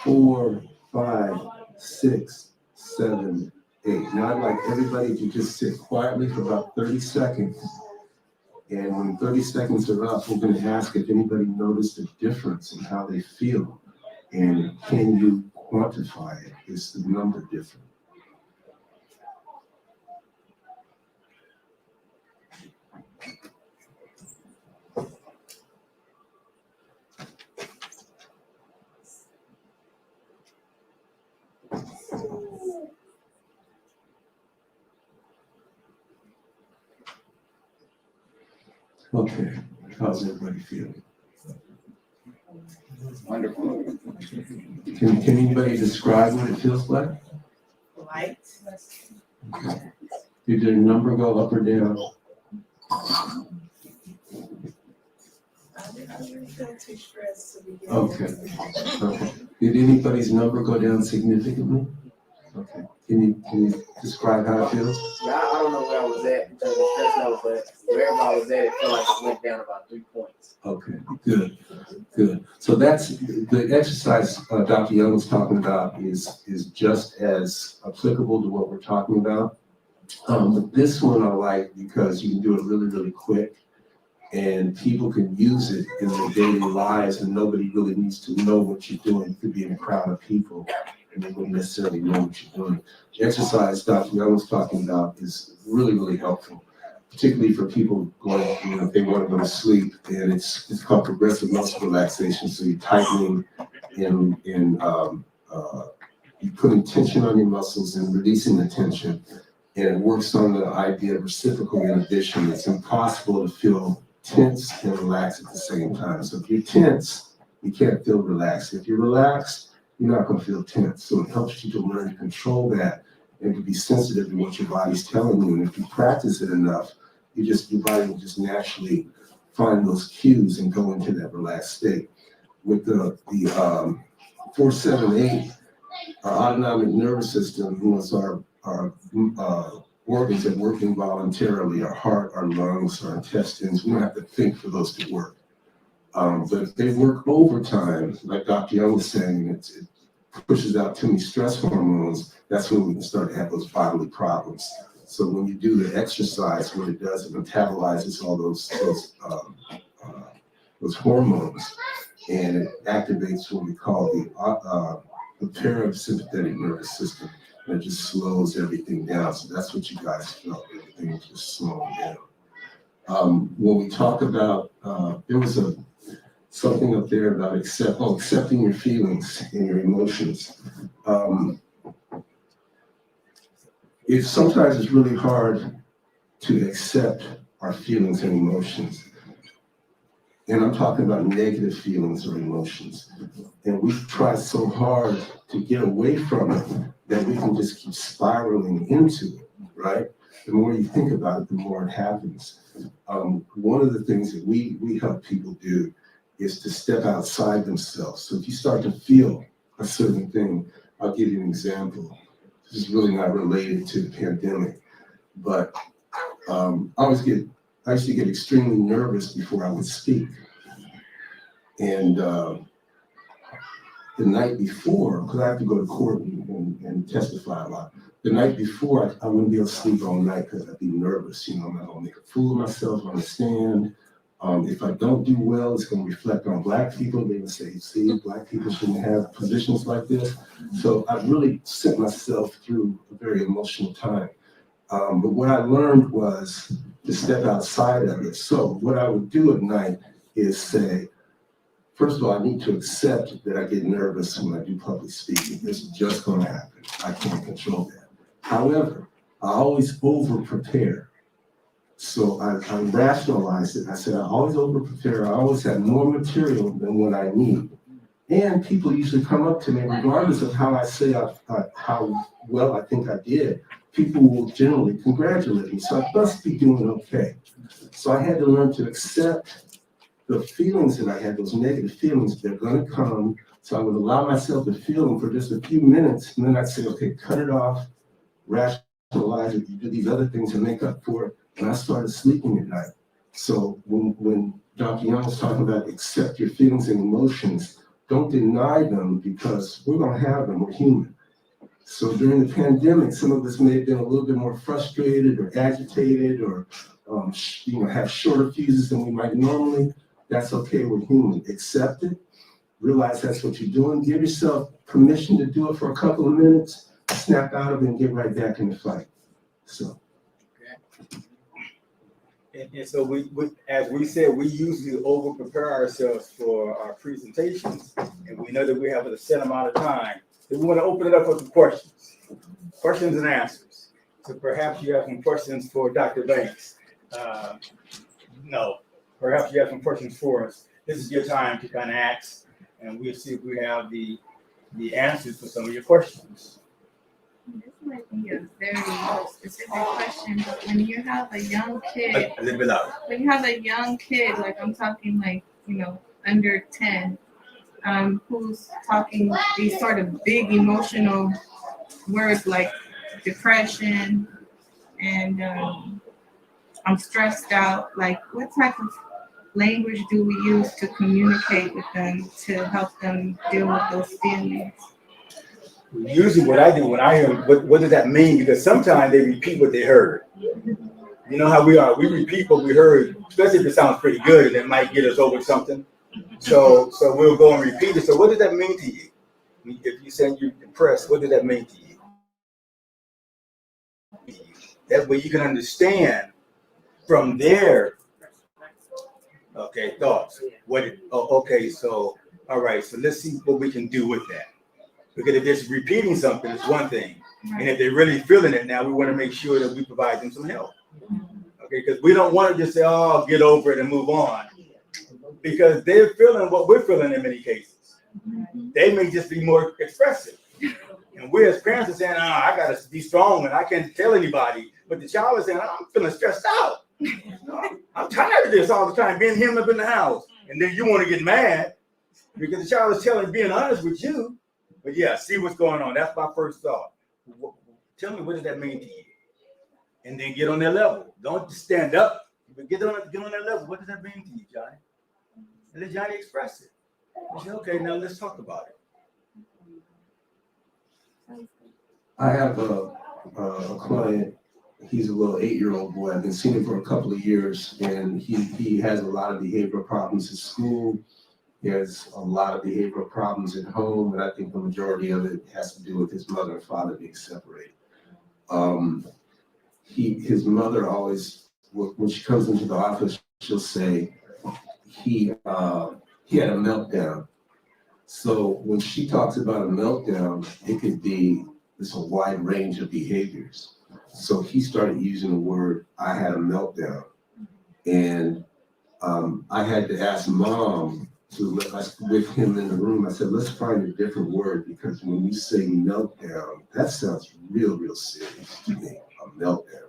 4, 5, 6, 7, 8. Now I'd like everybody to just sit quietly for about 30 seconds. And when 30 seconds are up, we're going to ask if anybody noticed a difference in how they feel. And can you quantify it? Is the number different? Okay, how's everybody feeling? Wonderful. Can anybody describe what it feels like? Light. Did your number go up or down? I didn't feel too stressed to begin Okay. with. Okay. Did anybody's number go down significantly? Okay. Can you describe how it feels? Yeah, I don't know where I was at in terms of stress level, but wherever I was at, it felt like it went down about 3 points. Okay, good, good. So that's the exercise Dr. Young was talking about is just as applicable to what we're talking about. But this one I like because you can do it really, really quick and people can use it in their daily lives and nobody really needs to know what you're doing. You could be in a crowd of people and they wouldn't necessarily know what you're doing. The exercise Dr. Young was talking about is really, really helpful, particularly for people going, if they want to go to sleep, and it's called progressive muscle relaxation. So you're tightening and you're putting tension on your muscles and releasing the tension. And it works on the idea of reciprocal inhibition. It's impossible to feel tense and relaxed at the same time. So if you're tense, you can't feel relaxed. If you're relaxed, you're not going to feel tense. So it helps you to learn to control that and to be sensitive to what your body's telling you. And if you practice it enough, your body will just naturally find those cues and go into that relaxed state. With the 478, our autonomic nervous system, is our organs that work involuntarily, our heart, our lungs, our intestines. We don't have to think for those to work. But if they work overtime, like Dr. Young was saying, it pushes out too many stress hormones, that's when we can start to have those bodily problems. So when you do the exercise, what it does, it metabolizes all those hormones, and it activates what we call the parasympathetic nervous system, and it just slows everything down. So that's what you guys felt, everything was just slowing down. When we talk about, there was something up there about accepting your feelings and your emotions. Sometimes it's really hard to accept our feelings and emotions. And I'm talking about negative feelings or emotions. And we try so hard to get away from it that we can just keep spiraling into it, right? The more you think about it, the more it happens. One of the things that we help people do is to step outside themselves. So if you start to feel a certain thing, I'll give you an example. This is really not related to the pandemic, but I used to get extremely nervous before I would speak. And the night before, because I have to go to court and testify a lot, the night before I wouldn't be able to sleep all night because I'd be nervous. I'm not gonna make a fool of myself on the stand. If I don't do well, it's going to reflect on Black people. They're going to say, see, Black people shouldn't have positions like this. So I really sent myself through a very emotional time. But what I learned was to step outside of it. So what I would do at night is say, first of all, I need to accept that I get nervous when I do public speaking. This is just going to happen. I can't control that. However, I always over-prepare. So I rationalized it. I said, I always over-prepare. I always have more material than what I need. And people usually come up to me, regardless of how I say how well I think I did, people will generally congratulate me. So I must be doing okay. So I had to learn to accept the feelings that I had, those negative feelings, they're going to come. So I would allow myself to feel them for just a few minutes. And then I'd say, okay, cut it off, rationalize it, you do these other things and make up for it. And I started sleeping at night. So when Dr. Young was talking about accept your feelings and emotions, don't deny them because we're going to have them, we're human. So during the pandemic, some of us may have been a little bit more frustrated or agitated or have shorter fuses than we might normally. That's okay, we're human. Accept it, realize that's what you're doing, give yourself permission to do it for a couple of minutes, snap out of it and get right back in the fight. So. And so we, as we said, we usually over prepare ourselves for our presentations, and we know that we have a set amount of time. So we want to open it up for some questions and answers. So perhaps you have some questions for Dr. Banks. No. perhaps you have some questions for us. This is your time to kind of ask, and we'll see if we have the answers for some of your questions. This might be a very specific question, but when you have a young kid, A little bit louder. when you have a young kid, like I'm talking like, under 10, who's talking these sort of big emotional words like depression and I'm stressed out, like what type of language do we use to communicate with them to help them deal with those feelings? Usually what I do when I hear, what does that mean? Because sometimes they repeat what they heard. You know how we are. We repeat what we heard, especially if it sounds pretty good and it might get us over something. So we'll go and repeat it. So what does that mean to you? If you say you're depressed, what does that mean to you? That way you can understand from their thoughts. Okay, so all right, so let's see what we can do with that. Because if they're just repeating something, it's one thing. And if they're really feeling it now, we want to make sure that we provide them some help. Okay, because we don't want to just say, oh, get over it and move on. Because they're feeling what we're feeling in many cases. They may just be more expressive. And we as parents are saying, I got to be strong and I can't tell anybody. But the child is saying, I'm feeling stressed out. I'm tired of this all the time, being hemmed up in the house. And then you want to get mad because the child is being honest with you. But yeah, see what's going on. That's my first thought. Tell me, what does that mean to you? And then get on their level. Don't just stand up, but get on their level. What does that mean to you, Johnny? And let Johnny express it. You say, okay, now let's talk about it. I have a client. He's a little 8-year-old boy. I've been seeing him for a couple of years, and he has a lot of behavioral problems at school. He has a lot of behavioral problems at home, and I think the majority of it has to do with his mother and father being separated. His mother always, when she comes into the office, she'll say he had a meltdown. So when she talks about a meltdown, it could be a wide range of behaviors. So he started using the word, I had a meltdown. And I had to ask mom with him in the room, I said, let's find a different word, because when you say meltdown, that sounds real serious to me, a meltdown.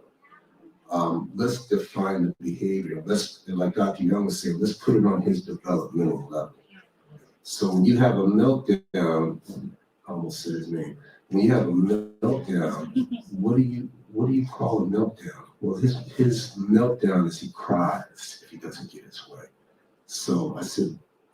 Let's define the behavior. Like Dr. Young was saying, let's put it on his developmental level. So when you have a meltdown, I almost said his name. When you have a meltdown, what do you call a meltdown? Well, his meltdown is he cries if he doesn't get his way. So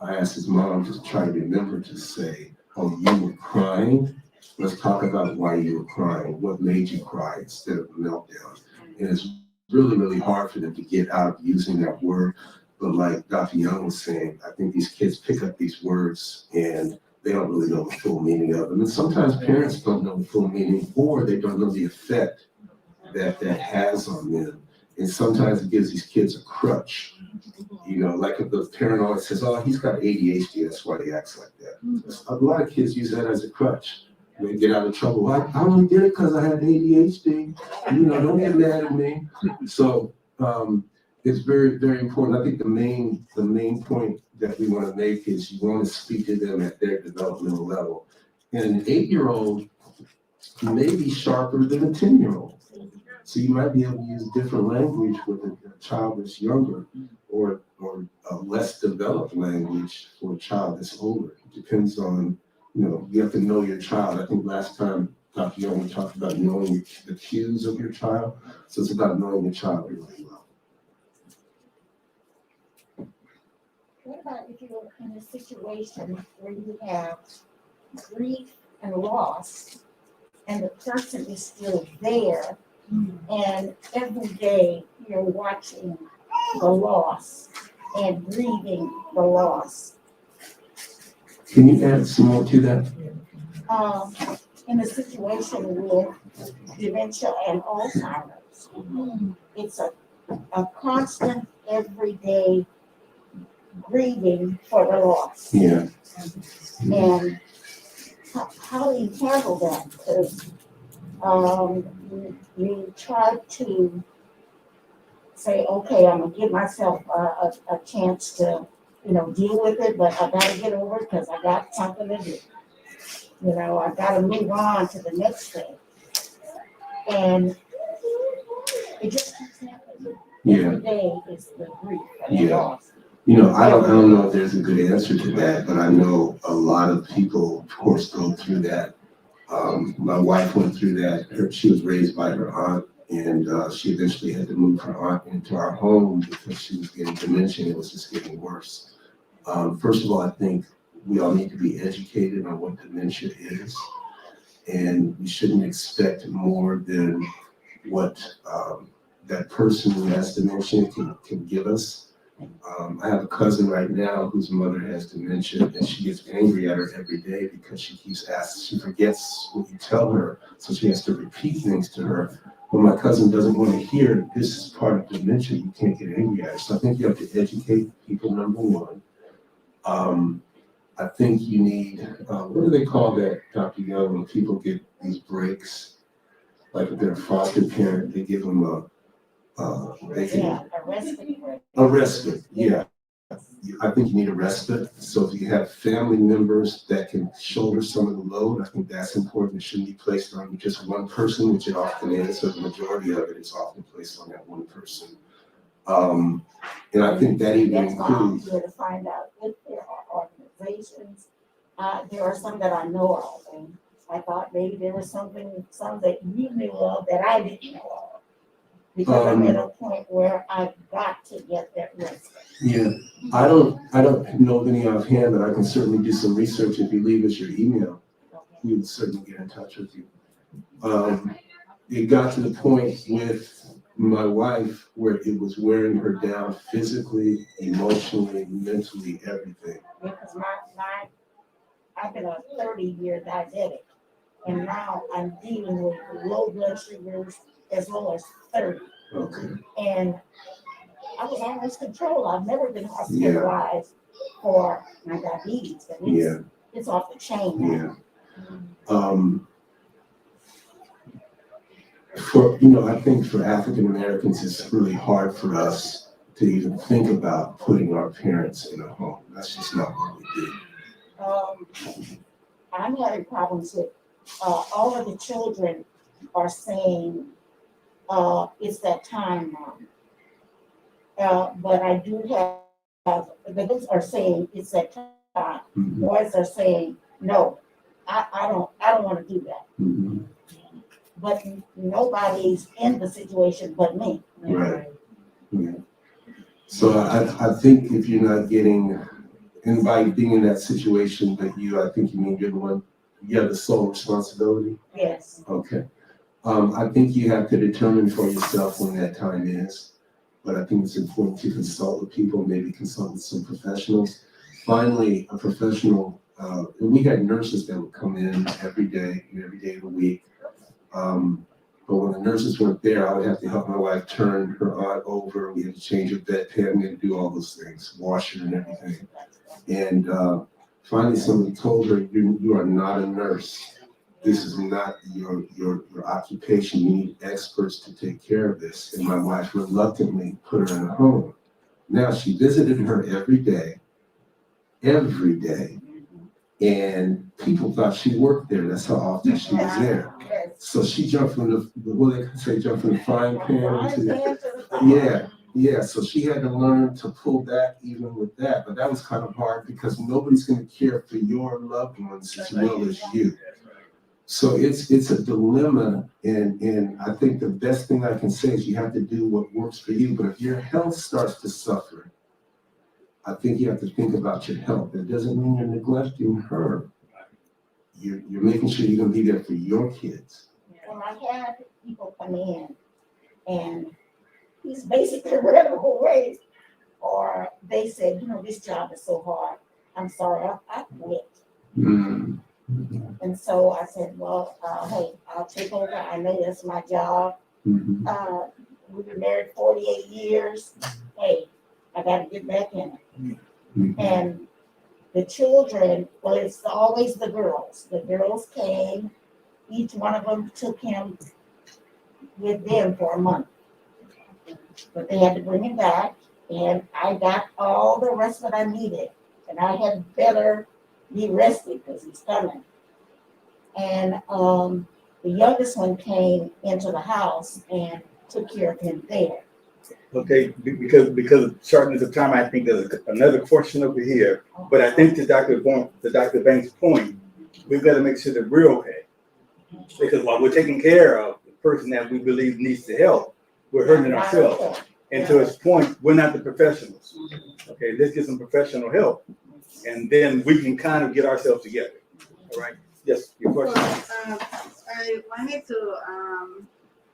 I asked his mom to try to remember to say, oh, you were crying? Let's talk about why you were crying. What made you cry instead of meltdown? And it's really hard for them to get out of using that word. But like Dr. Young was saying, I think these kids pick up these words and they don't really know the full meaning of them. And sometimes parents don't know the full meaning, or they don't know the effect that has on them. And sometimes it gives these kids a crutch. Like if the parent always says, oh, he's got ADHD, that's why he acts like that. A lot of kids use that as a crutch. They get out of trouble. I only did it because I had ADHD. Don't get mad at me. So it's very important. I think the main point that we want to make is you want to speak to them at their developmental level. And an 8-year-old may be sharper than a 10-year-old. So you might be able to use different language with a child that's younger, or a less developed language for a child that's older. It depends on, you have to know your child. I think last time Dr. Young talked about knowing the cues of your child. So it's about knowing your child really well. What about if you're in a situation where you have grief and loss, and the person is still there, and every day you're watching the loss and grieving the loss? Can you add some more to that? In a situation with dementia and Alzheimer's, it's a constant everyday grieving for the loss. Yeah. And how do you handle that? Because you try to say, okay, I'm gonna give myself a chance to, deal with it, but I gotta get over it because I got something to do. I gotta move on to the next thing. And it just keeps happening. Yeah. Every day is the grief and the Yeah. loss. I don't know if there's a good answer to that, but I know a lot of people, of course, go through that. My wife went through that. She was raised by her aunt, and she eventually had to move her aunt into our home because she was getting dementia. It was just getting worse. First of all, I think we all need to be educated on what dementia is, and we shouldn't expect more than what that person who has dementia can give us. I have a cousin right now whose mother has dementia, and she gets angry at her every day because she keeps asking, she forgets what you tell her, so she has to repeat things to her. But my cousin doesn't want to hear this is part of dementia, you can't get angry at her. So I think you have to educate people, number one. I think you need, what do they call that, Dr. Young, when people get these breaks? Like if they're a foster parent, they give them A respite. a respite, yeah. I think you need a respite. So if you have family members that can shoulder some of the load, I think that's important. It shouldn't be placed on just one person, which it often is. So the majority of it is often placed on that one person. And I think that even That's why I'm includes. here to find out if there are organizations. There are some that I know of, and I thought maybe there was some that you knew of that I didn't know of. Because I'm at a point where I've got to get that respite. Yeah, I don't know of any offhand, but I can certainly do some research. If you leave us your email, we would certainly get in touch with you. It got to the point with my wife where it was wearing her down physically, emotionally, mentally, everything. Because I've been a 30-year diabetic, and now I'm dealing with low blood sugars as low as 30. Okay. And I was always controlled. I've never been hospitalized for my diabetes, but it's off the chain now. I think for African Americans, it's really hard for us to even think about putting our parents in a home. That's just not what we do. I'm having problems with all of the children are saying it's that time now. But I do have the girls are saying it's that time. Mm-hmm. Boys are saying no. I don't want to do that. Mm-hmm. But nobody's in the situation but me. Right. Yeah. So I think if you're not getting, and by being in that situation that I think you mean you're the one, you have the sole responsibility? Yes. Okay. I think you have to determine for yourself when that time is, but I think it's important to consult with people, maybe consult with some professionals. Finally, a professional, and we had nurses that would come in every day of the week. But when the nurses weren't there, I would have to help my wife turn her aunt over. We had to change her bedpan, we had to do all those things, wash her and everything. And finally, somebody told her, you are not a nurse. This is not your occupation. You need experts to take care of this. And my wife reluctantly put her in a home. Now, she visited her every day. And people thought she worked there. That's how often she was there. So she jumped from jump from the frying pan into the, yeah. So she had to learn to pull back even with that. But that was kind of hard because nobody's going to care for your loved ones as well as you. So it's a dilemma, and I think the best thing I can say is you have to do what works for you. But if your health starts to suffer, I think you have to think about your health. That doesn't mean you're neglecting her. You're making sure you're going to be there for your kids. Well, I had people come in, and he's basically ran away, or they said, this job is so hard. I'm sorry, I quit. Mm-hmm. And so I said, well, hey, I'll take over. I know that's my job. Mm-hmm. We've been married 48 years. Hey, I got to get back in it. Mm-hmm. And the children, well, it's always the girls. The girls came. Each one of them took him with them for a month. but they had to bring him back, and I got all the rest that I needed, and I had better be rested because he's coming. And the youngest one came into the house and took care of him there. Okay, because of shortness of time, I think there's another question over here. But I think to Dr. Banks' point, we've got to make sure that we're okay. Because while we're taking care of the person that we believe needs the help, we're hurting ourselves. And to his point, we're not the professionals. Okay, let's get some professional help, and then we can kind of get ourselves together. All right? Yes, your question. I wanted to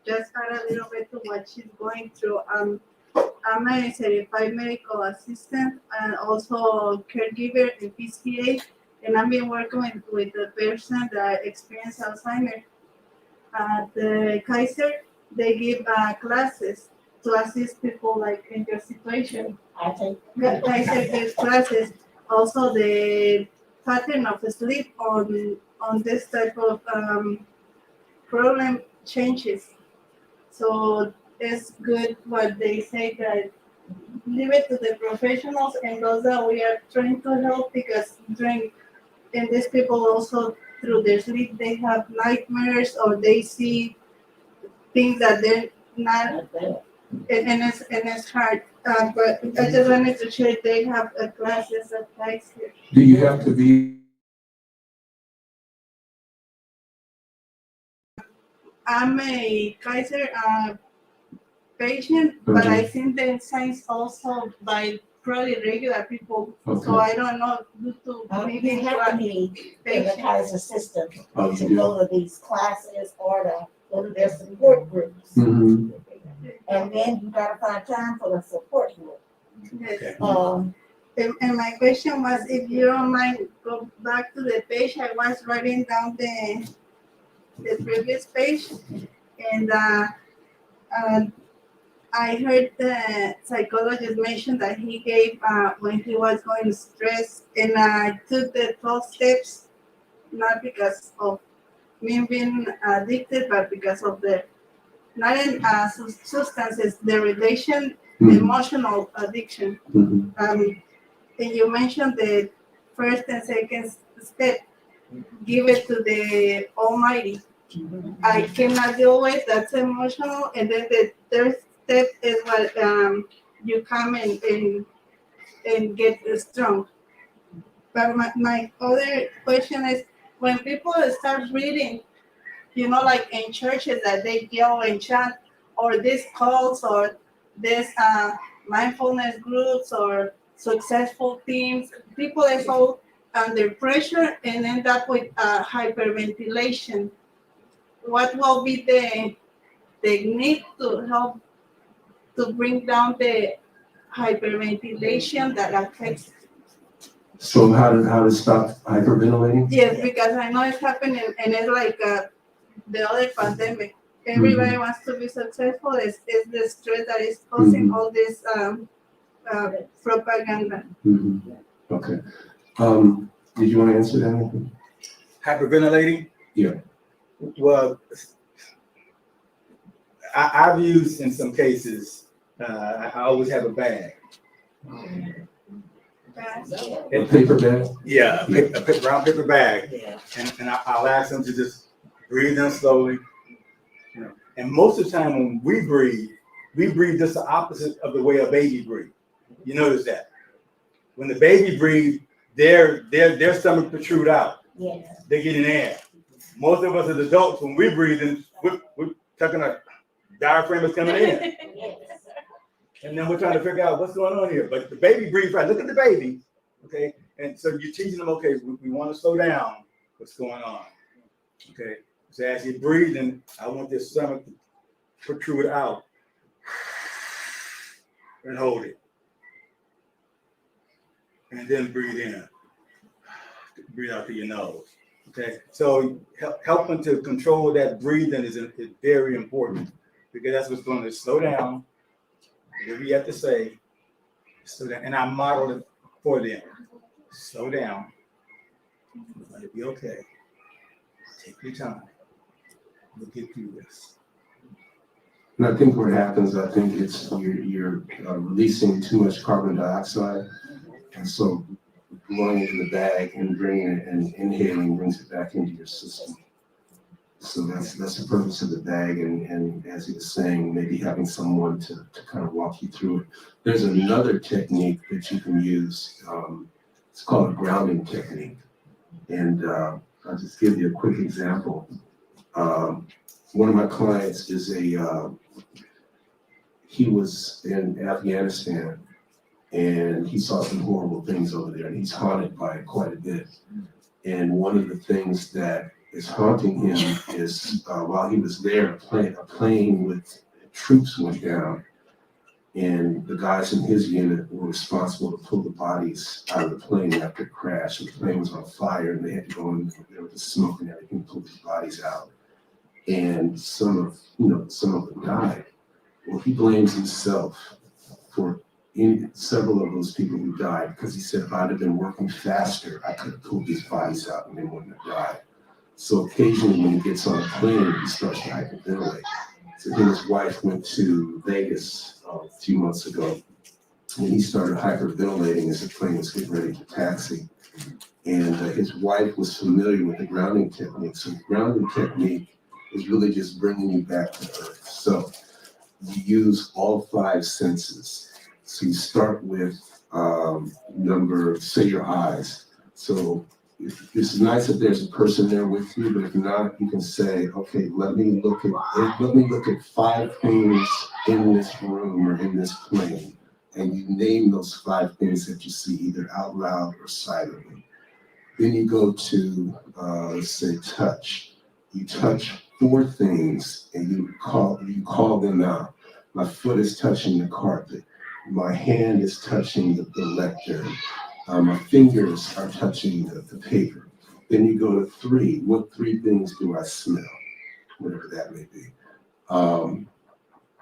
just add a little bit to what she's going through. I'm a certified medical assistant and also caregiver in PCA, and I've been working with the person that experienced Alzheimer's. At the Kaiser, they give classes to assist people like in your situation. I take Kaiser gives classes. Also, the pattern of sleep on this type of problem changes. So it's good what they say that leave it to the professionals and those that we are trying to help because and these people also through their sleep they have nightmares or they see things that they're not and it's hard. But I just wanted to share they have classes at Kaiser. Do you have to be? I'm a Kaiser patient, but I think the signs also by probably regular people. So I don't know due to maybe you have to be in the Kaiser system to go to these classes or to go to their support groups. Mm-hmm. And then you gotta find time for the support group. Yes. And my question was, if you don't mind, go back to the page. I was writing down the previous page, and I heard the psychologist mention that he gave when he was going stress, and I took the 12 steps, not because of me being addicted, but because of the not in substances, the relation, emotional addiction. And you mentioned the first and second step, give it to the Almighty. I cannot deal with that's emotional, and then the third step is what you come and get strong. But my other question is when people start reading, like in churches that they yell and chant, or these calls, or these mindfulness groups, or successful teams, people are so under pressure and end up with hyperventilation. What will be the technique to help to bring down the hyperventilation that affects? So how to stop hyperventilating? Yes, because I know it's happening, and it's like the other pandemic. Everybody wants to be successful. It's the stress that is causing all this propaganda. Okay. Did you want to answer that? Hyperventilating? Yeah. Well, I've used in some cases, I always have a bag. A paper bag? Yeah, a brown paper bag. yeah. And I'll ask them to just breathe in slowly. And most of the time when we breathe just the opposite of the way a baby breathes. You notice that. When the baby breathes, their stomach protrude out. Yes. They get in air. Most of us as adults, when we breathe in, we're tucking our diaphragm is coming in. Yes. And then we're trying to figure out what's going on here. But the baby breathes right. Look at the baby. Okay. And so you're teaching them, okay, we want to slow down what's going on. Okay. So as you're breathing, I want this stomach to protrude out and hold it. And then breathe in. Breathe out through your nose. Okay. So helping to control that breathing is very important because that's what's going to slow down. Whatever you have to say, slow down. And I model it for them. Slow down. Let it be okay. Take your time. We'll get through this. And I think what happens, I think it's you're releasing too much carbon dioxide, and so blowing it in the bag and bringing it and inhaling brings it back into your system. So that's the purpose of the bag, and as he was saying, maybe having someone to kind of walk you through it. There's another technique that you can use. It's called a grounding technique, and I'll just give you a quick example. One of my clients is he was in Afghanistan, and he saw some horrible things over there, and he's haunted by it quite a bit. And one of the things that is haunting him is while he was there, a plane with troops went down, and the guys in his unit were responsible to pull the bodies out of the plane after it crashed. And the plane was on fire, and they had to go in there with the smoke and everything, pull the bodies out. And some of them died. Well, he blames himself for several of those people who died, because he said, if I'd have been working faster, I could have pulled these bodies out and they wouldn't have died. So occasionally when he gets on a plane, he starts to hyperventilate. So he and his wife went to Vegas a few months ago, and he started hyperventilating as the plane was getting ready to taxi. And his wife was familiar with the grounding technique. So the grounding technique is really just bringing you back to earth. So you use all 5 senses. So you start with say your eyes. So it's nice if there's a person there with you, but if not, you can say, okay, let me look at 5 things in this room or in this plane, and you name those 5 things that you see either out loud or silently. Then you go to say touch. You touch 4 things and you call them out. My foot is touching the carpet. My hand is touching the lectern. My fingers are touching the paper. Then you go to 3. What 3 things do I smell? Whatever that may be.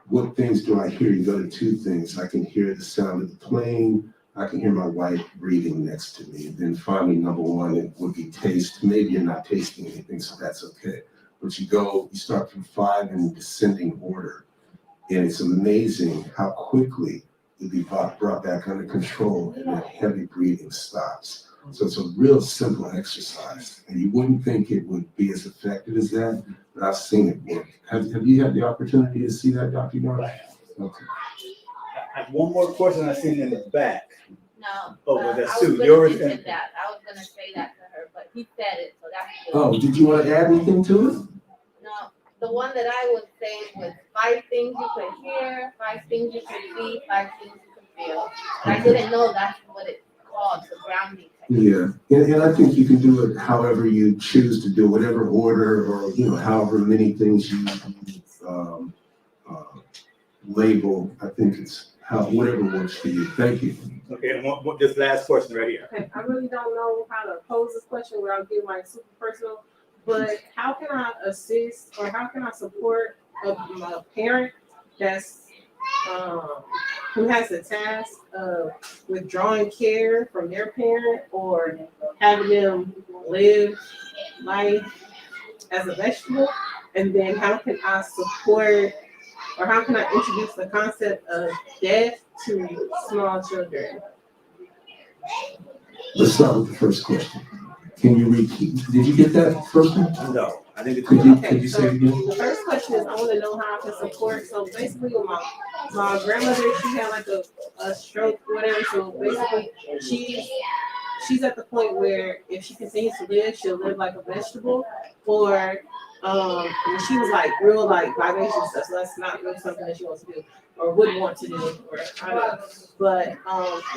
What things do I hear? You go to 2 things. I can hear the sound of the plane. I can hear my wife breathing next to me. And then finally, number 1, it would be taste. Maybe you're not tasting anything, so that's okay. But you start from 5 in descending order. And it's amazing how quickly you'll be brought back under control, and that heavy breathing stops. So it's a real simple exercise, and you wouldn't think it would be as effective as that, but I've seen it work. Have you had the opportunity to see that, Dr. Young? Okay. I have one more question I seen in the back. No. Oh, well, that's I was Sue. gonna Yours mention and- that. I was gonna say that to her, but he said it, so that's good. Oh, did you want to add anything to it? No, the one that I was saying was 5 things you could hear, 5 things you could see, 5 things you could feel. But I didn't know that's what it's called, the grounding technique. Yeah, and I think you can do it however you choose to do, whatever order, or however many things you label. I think it's whatever works for you. Thank you. Okay, and this last question right here. Okay, I really don't know how to pose this question without getting like super personal, but how can I assist or how can I support a parent that's who has the task of withdrawing care from their parent or having them live life as a vegetable? And then how can I support or how can I introduce the concept of death to small children? Let's start with the first question. Can you repeat? Did you get that first one? No, I think it's. Could you say it again? The first question is I want to know how I can support. So basically, with my grandmother, she had like a stroke, whatever. So basically, she's at the point where if she continues to live, she'll live like a vegetable. Or when she was like real like vivacious stuff, so that's not really something that she wants to do or wouldn't want to do. Or I don't know. But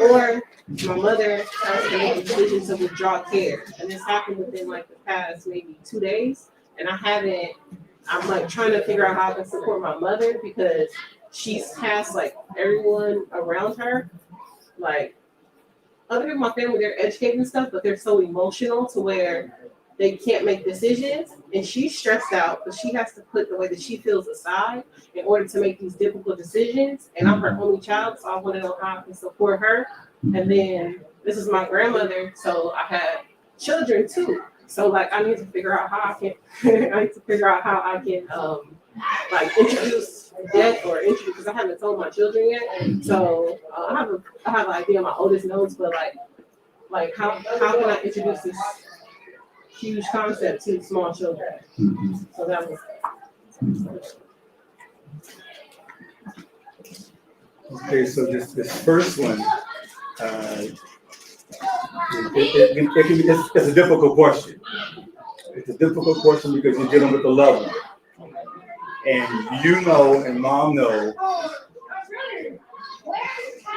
or my mother has to make a decision to withdraw care, and this happened within like the past maybe 2 days. And I'm like trying to figure out how I can support my mother because she's passed like everyone around her. Like other people in my family, they're educated and stuff, but they're so emotional to where they can't make decisions. And she's stressed out, but she has to put the way that she feels aside in order to make these difficult decisions. And I'm her only child, so I want to know how I can support her. And then this is my grandmother, so I had children too. So like I need to figure out how I can like introduce death or introduce, because I haven't told my children yet. So I have an idea my oldest knows, but like how can I introduce this huge concept to small children? So that was. Okay, so this first one, it's a difficult question. It's a difficult question because you're dealing with a loved one. And you know, and mom know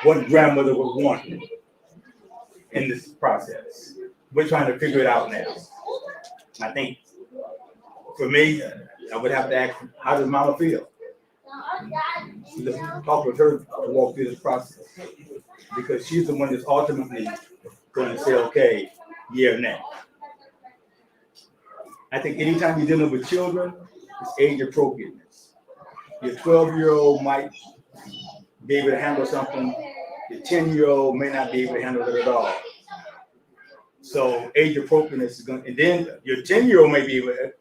what grandmother would want in this process. We're trying to figure it out now. I think for me, I would have to ask, how does mama feel? Let's talk with her to walk through this process, because she's the one that's ultimately going to say, okay, yeah, or nay. I think anytime you're dealing with children, it's age appropriateness. Your 12-year-old might be able to handle something. Your 10-year-old may not be able to handle it at all. So age appropriateness is going, and then your 10-year-old may be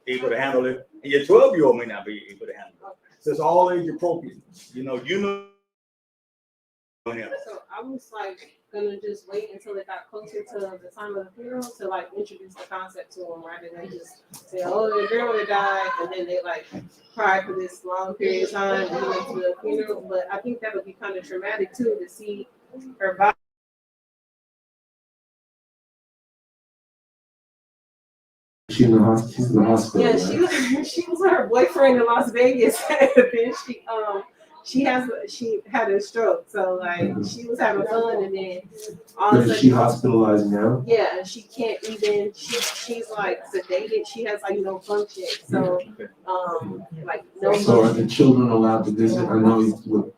able to handle it, and your 12-year-old may not be able to handle it. So it's all age appropriate. You know. So I was like gonna just wait until it got closer to the time of the funeral to like introduce the concept to them, rather than just say, "Oh, your grandmother died," and then they like cry for this long period of time and then to the funeral. But I think that would be kind of traumatic too, to see her body. She's in the hospital. Yeah, right? she was with her boyfriend in Las Vegas, and then she had a stroke, so like she was having fun, and then all of a Is sudden she hospitalized now? yeah, and she can't even she's like sedated, she has like no function, so like no So are function. the children allowed to visit? I know with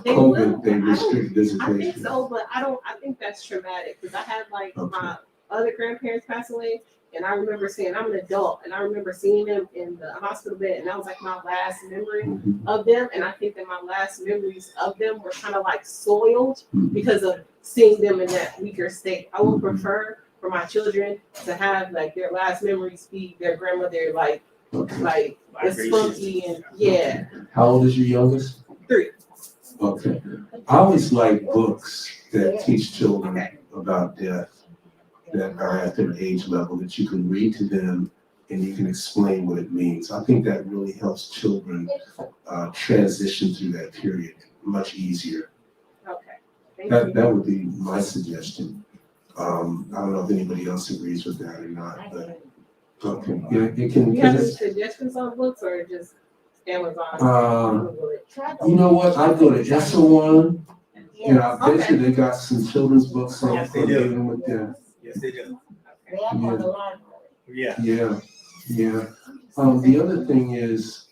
They COVID, they I restrict think visitation. so, but I think that's traumatic, because I had like Okay. my other grandparents pass away, and I remember seeing, I'm an adult, and I remember seeing them in the hospital bed, and that was like my last memory of them. And I think that my last memories of them were kind of like soiled because of seeing them in that weaker state. I would prefer for my children to have like their last memories be their grandmother, like it's funky and yeah. How old is your youngest? 3. Okay. I always like books that teach children about death, that are at their age level, that you can read to them and you can explain what it means. I think that really helps children transition through that period much easier. Okay. That would be my suggestion. I don't know if anybody else agrees with that or not, but okay. Yeah, it can. Do you have any suggestions on books, or just Amazon? You know what? I'd go to Essa1. And I bet you they got some children's books on Yes, they for do. living with death. Yes, they do. They have one a lot. Yeah. Yeah. The other thing is,